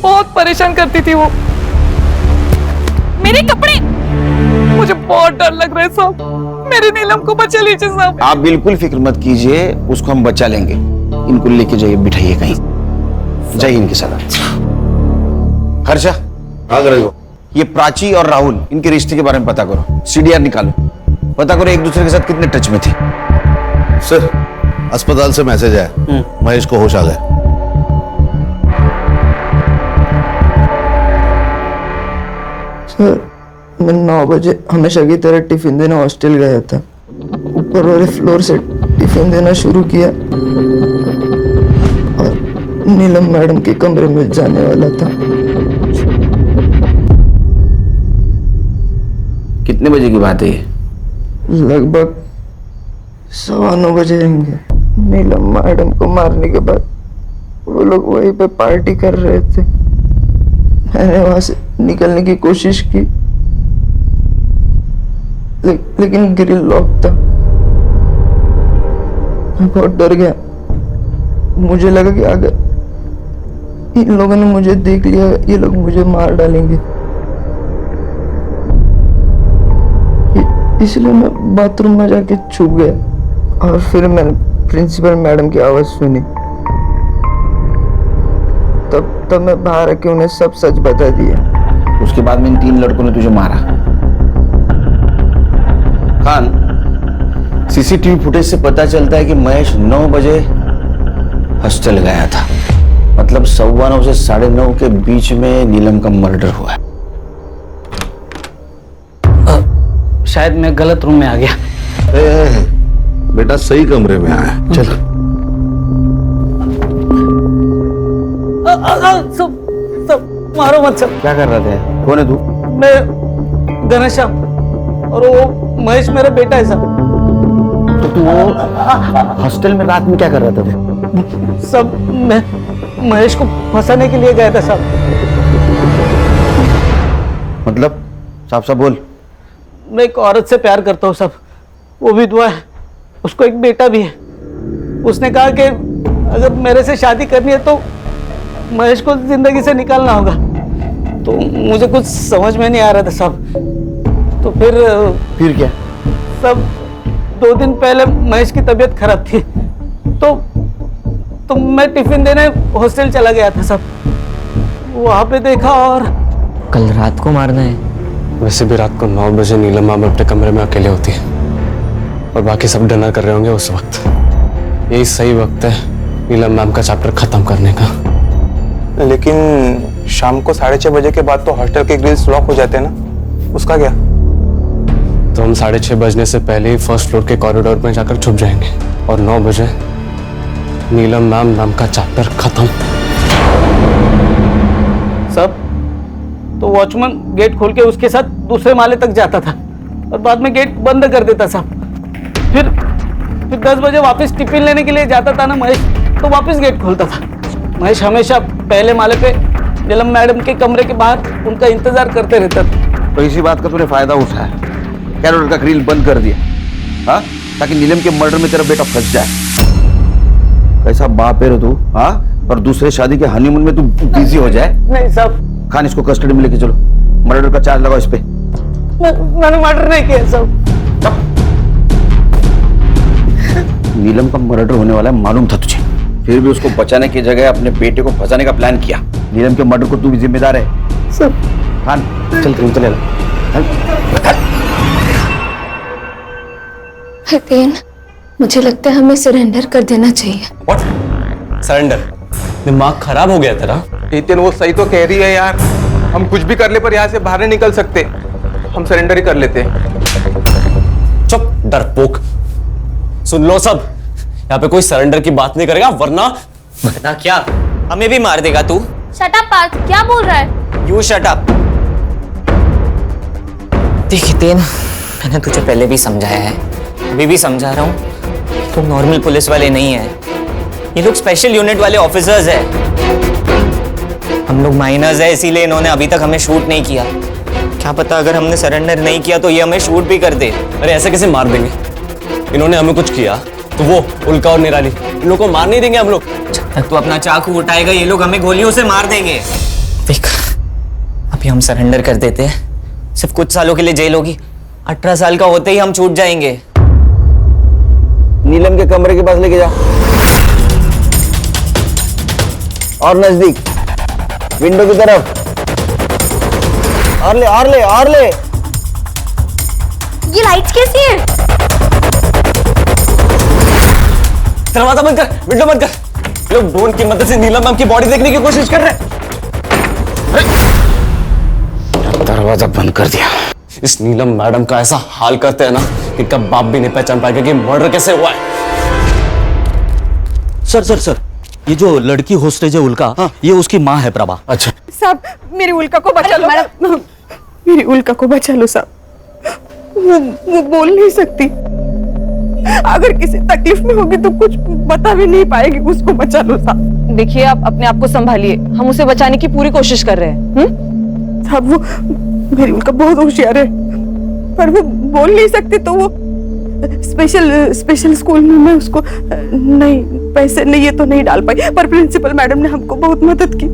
बहुत परेशान करती थी वो। मेरे कपड़े, मुझे बहुत डर लग रहा है साहब। मेरी नीलम को बचा लीजिए साहब। आप बिल्कुल फिक्र मत कीजिए, उसको हम बचा लेंगे। इनको लेके जाइए, बिठाइए कहीं, जाइए इनके साथ। हर्षा, भाग रहे हो? ये प्राची और राहुल, इनके रिश्ते के बारे में पता करो। सीडीआर निकालो, पता करो एक दूसरे के साथ कितने टच में थे। सर, अस्पताल से मैसेज आया, महेश को होश आ गया। सर, मैं 9 बजे हमेशा की तरह टिफिन देने हॉस्टल गया था। ऊपर वाले फ्लोर से टिफिन देना शुरू किया और नीलम मैडम के कमरे में जाने वाला था। कितने बजे की बात है ये? लगभग 9:15 बजे होंगे। नीलम मैडम को मारने के बाद वो लोग वहीं पे पार्टी कर रहे थे। मैंने वहां से निकलने की कोशिश की, लेकिन ग्रिल लॉक था। मैं बहुत डर गया। मुझे लगा कि अगर इन लोगों ने मुझे देख लिया, ये लोग मुझे मार डालेंगे। इसलिए मैं बाथरूम में जाके छुप गया और फिर मैंने प्रिंसिपल मैडम की आवाज सुनी। तब मैं बाहर आके उन्हें सब सच बता दिया। उसके बाद में इन 3 लड़कों ने तुझे मारा। खान, सीसीटीवी फुटेज से पता चलता है कि महेश 9 बजे हॉस्टल गया था। मतलब 9:15 से 9:30 के बीच में नीलम का मर्डर हुआ है। शायद मैं गलत रूम में आ गया। बेटा सही कमरे में आया। चल। सब मारो मत सब। क्या कर रहा था? कौन है तू? मैं घनश्याम और वो महेश मेरा बेटा है सब। तो तू वो हॉस्टल में रात में क्या कर रहा था? सब मैं महेश को फंसाने के लिए गया था सब। मतलब साफ साफ बोल। मैं एक औरत से प्यार करता हूँ सब, वो विधवा है, उसको एक बेटा भी है। उसने कहा कि अगर मेरे से शादी करनी है तो महेश को जिंदगी से निकालना होगा। तो मुझे कुछ समझ में नहीं आ रहा था सब। तो फिर क्या? सब 2 दिन पहले महेश की तबीयत खराब थी, तो मैं टिफिन देने हॉस्टल चला गया था सब। वहां पे देखा और कल रात को मारना है। वैसे भी रात को 9 बजे नीलम मैम अपने कमरे में अकेले होती है और बाकी सब डिनर कर रहे होंगे उस वक्त। यही सही वक्त है नीलम मैम का चैप्टर खत्म करने का। लेकिन शाम को 6:30 बजे के बाद तो हॉस्टल के ग्रिल्स लॉक हो जाते हैं ना, उसका क्या? तो हम 6:30 बजने से पहले ही फर्स्ट फ्लोर के कॉरिडोर में जाकर छुप जाएंगे और 9 बजे नीलम मैम नाम का चैप्टर खत्म। सब तो वॉचमैन गेट खोल के उसके साथ दूसरे माले तक जाता था और बाद में गेट बंद कर देता साहब। फिर 10 बजे वापस टिफिन लेने के लिए जाता था ना महेश, तो वापस गेट खोलता था। महेश हमेशा पहले माले पे नीलम मैडम के कमरे के बाहर उनका इंतजार करते रहता था। तो इसी बात का तूने फायदा उठाया, कैरोल का ग्रिल बंद कर दिया, हाँ, ताकि नीलम के मर्डर में तेरा बेटा फंस जाए। कैसा बाप है रे तू, हाँ? और दूसरे शादी के हनीमून में तू बिजी हो जाए। नहीं साहब। खान, इसको कस्टडी में लेके चलो, मर्डर का चार्ज लगाओ इस पे। मैंने मर्डर नहीं किया साहब। नीलम का मर्डर होने वाला है मालूम था तुझे, फिर भी उसको बचाने की जगह अपने बेटे को फंसाने का प्लान किया। नीलम के मर्डर को तू भी जिम्मेदार है सर। खान चल, तुम चले लो। हितेन, मुझे लगता है हमें सरेंडर कर देना चाहिए। व्हाट? सरेंडर? दिमाग खराब हो गया तेरा? हितेन वो सही तो कह रही है यार, हम कुछ भी कर ले पर यहाँ से बाहर नहीं निकल सकते। हम सरेंडर ही कर लेते। चुप डरपोक। सुन लो सब, यहाँ पे कोई सरेंडर की बात नहीं करेगा वरना क्या हमें भी मार देगा तू? शट अप पार्थ, क्या बोल रहा है? You shut up. देख हितेन, मैंने तुझे पहले भी समझाया है, अभी भी समझा रहा हूँ, तो नॉर्मल पुलिस वाले नहीं है, ये लोग स्पेशल यूनिट वाले ऑफिसर्स हैं। हम लोग माइनर्स है, इसीलिए इन्होंने अभी तक हमें शूट नहीं किया। क्या पता अगर हमने सरेंडर नहीं किया तो ये हमें शूट भी कर दे। अरे ऐसे कैसे मार देंगे? इन्होंने हमें कुछ किया तो वो उल्का और निराली, इन लोगों को मार नहीं देंगे हम लोग। जब तक तू अपना चाकू उठाएगा ये लोग हमें गोलियों से मार देंगे। देख, अभी हम सरेंडर कर देते हैं, सिर्फ कुछ सालों के लिए जेल होगी, 18 साल का होते ही हम छूट जाएंगे। नीलम के कमरे के पास लेके जा और नजदीक विंडो की तरफ और ले और ले और ले। ये लाइट्स कैसी है? दरवाजा बंद कर, विंडो बंद कर। लोग ड्रोन की मदद से नीलम मैम की बॉडी देखने की कोशिश कर रहे हैं। दरवाजा बंद कर दिया। इस नीलम मैडम का ऐसा हाल करते हैं ना कि कब बाप भी नहीं पहचान पाएगा कि मर्डर कैसे हुआ है। सर ये जो लड़की होस्टेज है उल्का, ये उसकी माँ है प्रभा। अच्छा साहब मेरी उल्का को बचा लो। मैडम मेरी उल्का को बचा लो साहब, वो बोल नहीं सकती। अगर किसी तकलीफ में होगी तो कुछ बता भी नहीं पाएगी, उसको बचा लो साहब। देखिए आप अपने आप को संभालिए, हम उसे बचाने की पूरी कोशिश कर रहे हैं। साहब वो मेरी उल्का बहुत होशियार है, पर वो बोल नहीं सकती, तो वो स्पेशल स्कूल में मैं उसको नहीं पैसे नहीं ये तो नहीं डाल पाई, पर प्रिंसिपल मैडम ने हमको बहुत मदद की,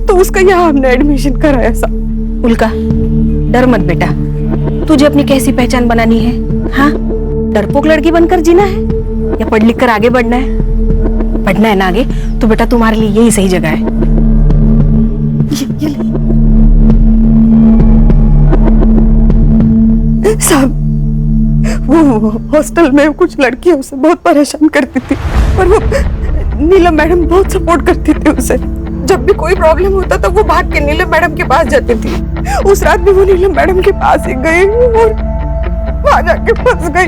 तो उसका यहाँ हमने एडमिशन कराया साहब। उल्का डर मत बेटा, तुझे अपनी कैसी पहचान बनानी है? हाँ, डरपोक लड़की बनकर जीना है या पढ़ लिख कर आगे बढ़ना है? बढ़ना है ना आगे, तो बेटा तुम्हारे लिए यही सही जगह है। ये साहब वो हॉस्टल में कुछ लड़कियां उसे बहुत परेशान करती थी, पर वो नीलम मैडम बहुत सपोर्ट करती थी उसे। जब भी कोई प्रॉब्लम होता था वो भाग के नीलम मैडम के पास जाती थी। उस रात भी वो नीलम मैडम के पास ही गई और वहां जाके फंस गई।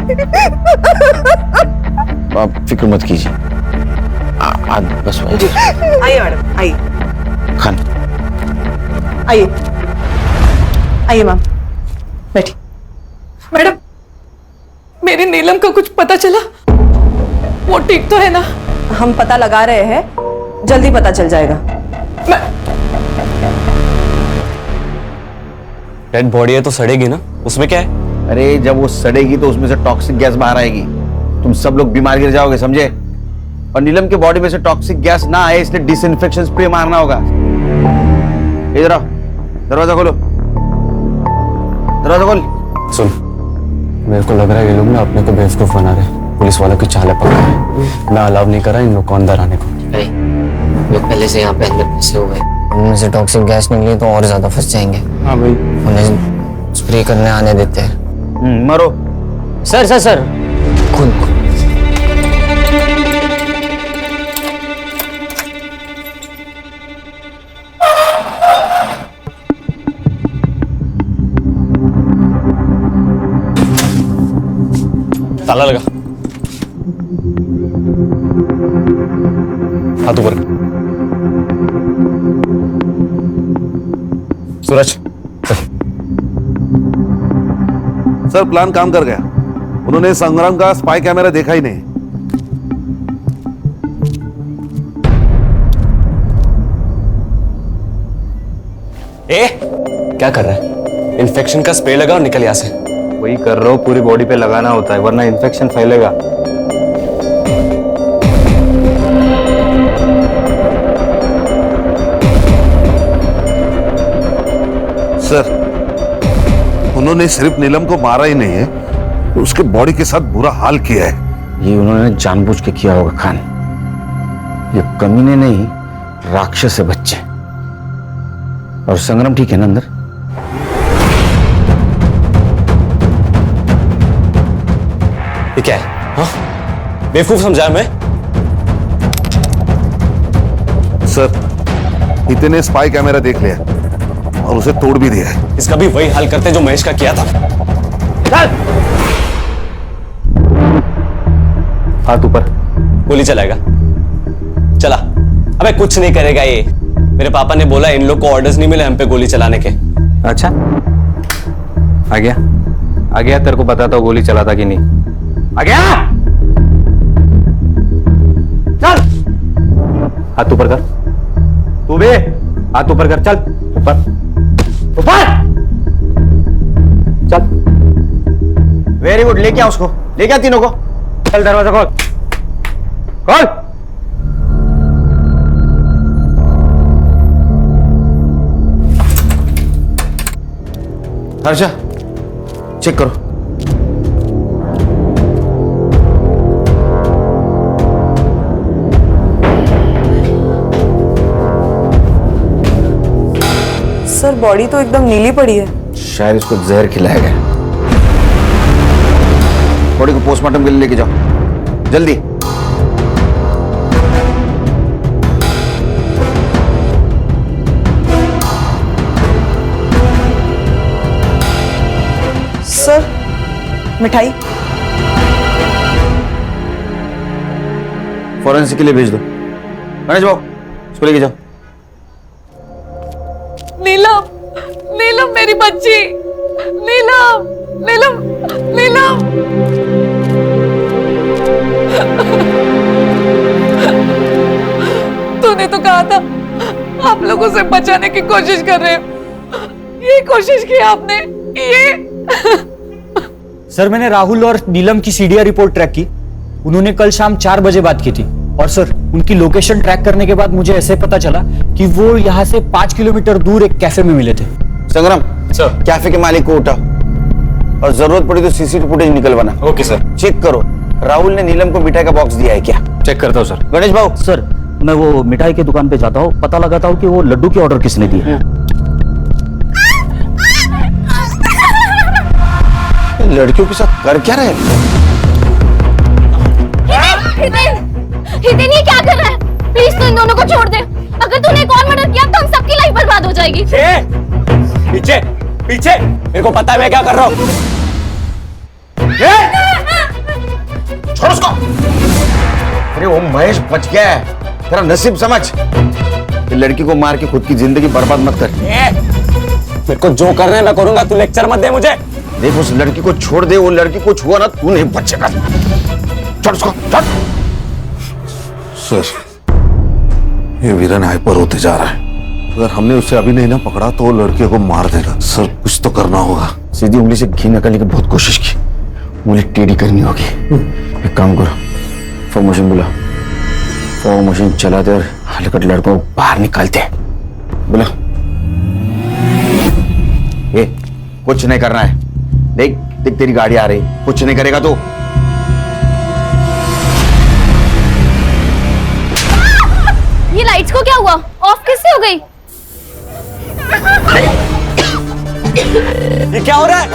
आप फिक्र मत कीजिए, बस आइए मैडम आइए। खान आइए आइए मैम बैठी। मैडम मेरी नीलम का कुछ पता चला? वो ठीक तो है ना? हम पता लगा रहे हैं, जल्दी पता चल जाएगा। डेड बॉडी है तो सड़ेगी ना, उसमें क्या है? अरे जब वो सड़ेगी तो उसमें से टॉक्सिक गैस बाहर आएगी, तुम सब लोग बीमार गिर जाओगे, समझे? और नीलम के बॉडी में से टॉक्सिक गैस ना आए इसलिए डिसइंफेक्शन स्प्रे मारना होगा। इधर आओ, दरवाजा खोलो, दरवाजा खोल। सुन, मेरे को लग रहा है ये लोग ना अपने को बेवकूफ बना रहे हैं, पुलिस वालों की चालें पकड़ रहे हैं। मैं अलाउ नहीं कर रहा इन लोग को अंदर आने को। लोग पहले से यहाँ पे अंदर फंसे हुए, उनमें से टॉक्सिक गैस निकली तो और ज्यादा फंस जाएंगे। हाँ भाई, उन्हें स्प्रे करने आने देते हैं। मरो। सर खून ताला लगा, हाथ ऊपर। सूरज सर प्लान काम कर गया, उन्होंने संग्राम का स्पाई कैमरा देखा ही नहीं। क्या कर रहा है? इन्फेक्शन का स्प्रे लगा और निकल यहाँ से। वही कर रहा हूँ, पूरी बॉडी पे लगाना होता है वरना इन्फेक्शन फैलेगा। सर उन्होंने सिर्फ नीलम को मारा ही नहीं है, उसके बॉडी के साथ बुरा हाल किया है। ये उन्होंने जानबूझ के किया होगा खान, ये कमीने नहीं राक्षस है बच्चे। और संग्राम ठीक है ना अंदर? ये क्या है? हाँ? बेवकूफ समझा मैं? सर हितेन ने स्पाई कैमरा देख लिया और उसे तोड़ भी दिया है। इसका भी वही हाल करते जो महेश का किया था। चल! हाथ ऊपर। गोली चलाएगा? चला। अबे कुछ नहीं करेगा ये, मेरे पापा ने बोला इन लोग को ऑर्डर्स नहीं मिले हम पे गोली चलाने के। अच्छा आ गया, तेरे को बताता हूँ गोली चलाता कि नहीं। आ गया, चल हाथ ऊपर कर, तू भी हाथ ऊपर कर, चल ऊपर ऊपर चल। वेरी गुड, लेके आ उसको, लेके आ तीनों को। चल दरवाजा खोल, खोल। हर्षा चेक करो, सर बॉडी तो एकदम नीली पड़ी है। शायद इसको जहर खिलाया गया। बॉडी को पोस्टमार्टम के लिए लेके जाओ जल्दी। सर मिठाई फॉरेंसिक के लिए भेज दो। गणेश बाबू इसको लेके जाओ। नीलम, नीलम मेरी बच्ची, नीलम, नीलम, नीलम। तूने तो कहा था आप लोगों से बचाने की कोशिश कर रहे हो, ये कोशिश की आपने, ये। सर मैंने राहुल और नीलम की सीडीआर रिपोर्ट ट्रैक की। उन्होंने कल शाम 4 बजे बात की थी और सर उनकी लोकेशन ट्रैक करने के बाद मुझे ऐसे पता चला कि वो यहाँ से 5 किलोमीटर दूर एक कैफे में मिले थे। संग्राम सर कैफे के मालिक को उठाओ और जरूरत पड़ी तो सीसीटीवी फुटेज निकलवाना। Okay sir. चेक करो राहुल ने नीलम को मिठाई का बॉक्स दिया है क्या। चेक करता हूँ सर। गणेश बाबू सर मैं वो मिठाई की दुकान पे जाता हूँ, पता लगाता हूँ कि वो लड्डू की ऑर्डर किसने दी है। लड़कियों के साथ कर क्या रहे? हितेन ये क्या कर रहा है? प्लीज तू इन दोनों को छोड़ दे। अगर तूने एक और मर्डर किया तो हम सबकी लाइफ बर्बाद हो जाएगी। पीछे पीछे, मेरे को पता है मैं क्या कर रहा हूँ। छोड़ उसको। अरे वो महेश बच गया है, तेरा नसीब समझ। ये लड़की को मार के खुद की जिंदगी बर्बाद मत कर। मेरे को जो करना है मैं करूंगा, तू लेक्चर मत दे मुझे। देख उस लड़की को छोड़ दे, वो लड़की को छुआ ना तू नहीं बचेगा। छोड़ उसको, छोड़। सर ये वीरन हाइपर होते जा रहा है। अगर हमने उसे अभी नहीं ना पकड़ा तो वो लड़के को मार देगा। सर कुछ तो करना होगा। सीधी उंगली से घी निकालने की बहुत कोशिश की, उंगली टेढ़ी करनी होगी। एक काम करो, फॉर्मेशन बुला, फॉर्मेशन चलाते और हलकट लड़कों को बाहर निकालते। बुला। ये कुछ नहीं करना है। देख देख तेरी गाड़ी आ रही, कुछ नहीं करेगा तो। ये लाइट्स को क्या हुआ? ऑफ किससे हो गई? ये क्या हो रहा है?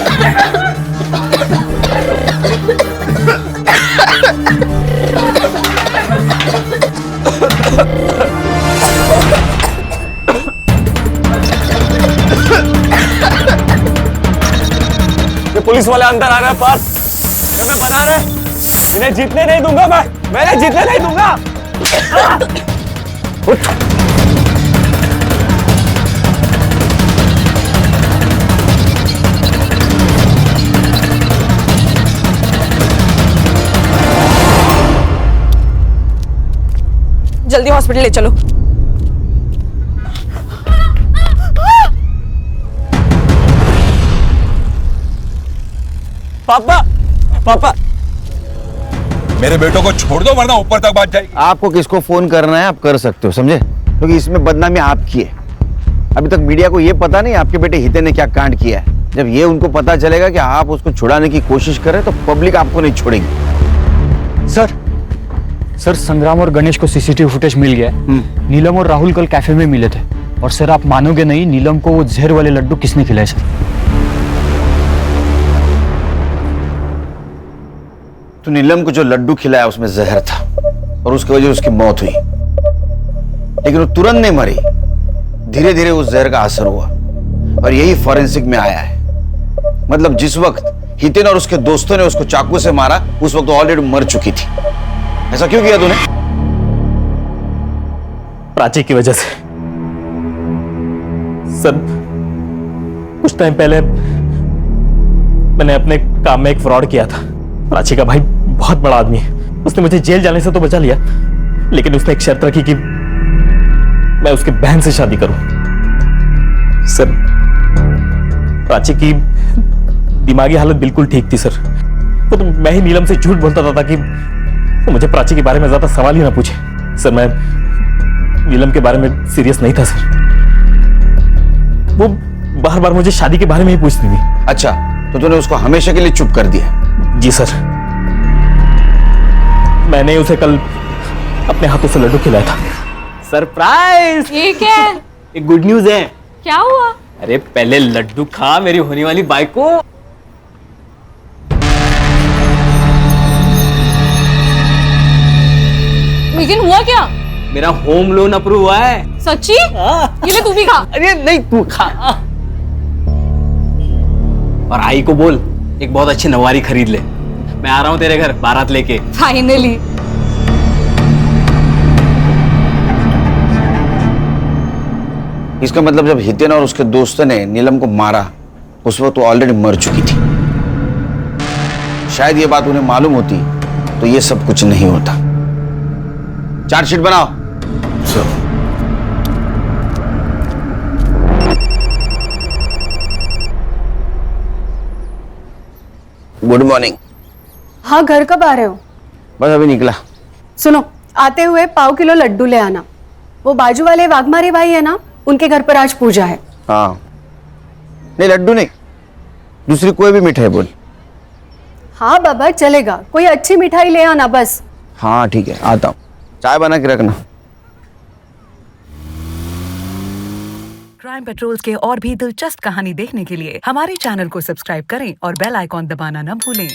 ये पुलिस वाले अंदर आ रहे हैं पास। क्या मैं बना रहे? इन्हें जीतने नहीं दूंगा मैं जीतने नहीं दूंगा। उठ। जल्दी हॉस्पिटल ले चलो। पापा पापा मेरे बेटों को छोड़ दो वरना ऊपर तक बात जाएगी। आपको किसको फोन करना है आप कर सकते हो, समझे? क्योंकि इसमें बदनामी आपकी है। अभी तक मीडिया को यह पता नहीं आपके बेटे हितेन ने क्या कांड किया है। जब ये उनको पता चलेगा कि आप उसको छुड़ाने की कोशिश कर रहे हैं तो पब्लिक आपको नहीं छोड़ेगी। सर संग्राम और गणेश को सीसीटीवी फुटेज मिल गया है। नीलम और राहुल कल कैफे में मिले थे और सर आप मानोगे नहीं, नीलम को वो जहर वाले लड्डू किसने खिलाए सर? तो नीलम को जो लड्डू खिलाया उसमें जहर था और उसकी वजह से उसकी मौत हुई, लेकिन वो तुरंत नहीं मरी। धीरे धीरे उस जहर का असर हुआ और यही फॉरेंसिक में आया है। मतलब जिस वक्त हितेन और उसके दोस्तों ने उसको चाकू से मारा उस वक्त ऑलरेडी मर चुकी थी। ऐसा क्यों किया तूने? प्राची की वजह से। सर कुछ टाइम पहले मैंने अपने काम में एक फ्रॉड किया था। प्राची का भाई बहुत बड़ा आदमी है, उसने मुझे जेल जाने से तो बचा लिया, लेकिन उसने एक शर्त रखी कि मैं उसकी बहन से शादी करूं। सर प्राची की दिमागी हालत बिल्कुल ठीक थी सर। तो मैं ही नीलम से झूठ बोलता था कि वो मुझे प्राची के बारे में ज्यादा सवाल ही ना पूछे। सर मैं नीलम के बारे में सीरियस नहीं था सर। वो बार बार मुझे शादी के बारे में ही पूछती थी। अच्छा तो तूने उसको हमेशा के लिए चुप कर दिया? जी सर, मैंने उसे कल अपने हाथों से लड्डू खिलाया था। सरप्राइज! ये क्या है? एक गुड न्यूज है। क्या हुआ? अरे पहले लड्डू खा मेरी होने वाली बाइक को। लेकिन हुआ क्या? मेरा होम लोन अप्रूव हुआ है। सच्ची? ये ले तू भी खा। अरे नहीं तू खा। और आई को बोल एक बहुत अच्छी नवारी खरीद ले। मैं आ रहा हूँ तेरे घर बारात लेके। फाइनली। इसका मतलब जब हितेन और उसके दोस्तों ने नीलम को मारा उस वक्त वो ऑलरेडी मर चुकी थी। शायद ये बात उन्हें मालूम होती तो ये सब कुछ नहीं होता। चार्जशीट बनाओ। सर। Good morning. हाँ, घर कब आ रहे हो? बस अभी निकला। सुनो, आते हुए 1.5 किलो लड्डू ले आना। वो बाजू वाले वाघमारे भाई है ना, उनके घर पर आज पूजा है। हाँ, नहीं लड्डू नहीं, दूसरी कोई भी मिठाई बोल। हाँ बाबा चलेगा, कोई अच्छी मिठाई ले आना बस। हाँ ठीक है, आता हूँ। चाय बना के रखना। क्राइम पेट्रोल्स के और भी दिलचस्प कहानी देखने के लिए हमारे चैनल को सब्सक्राइब करें और बेल आइकॉन दबाना न भूलें।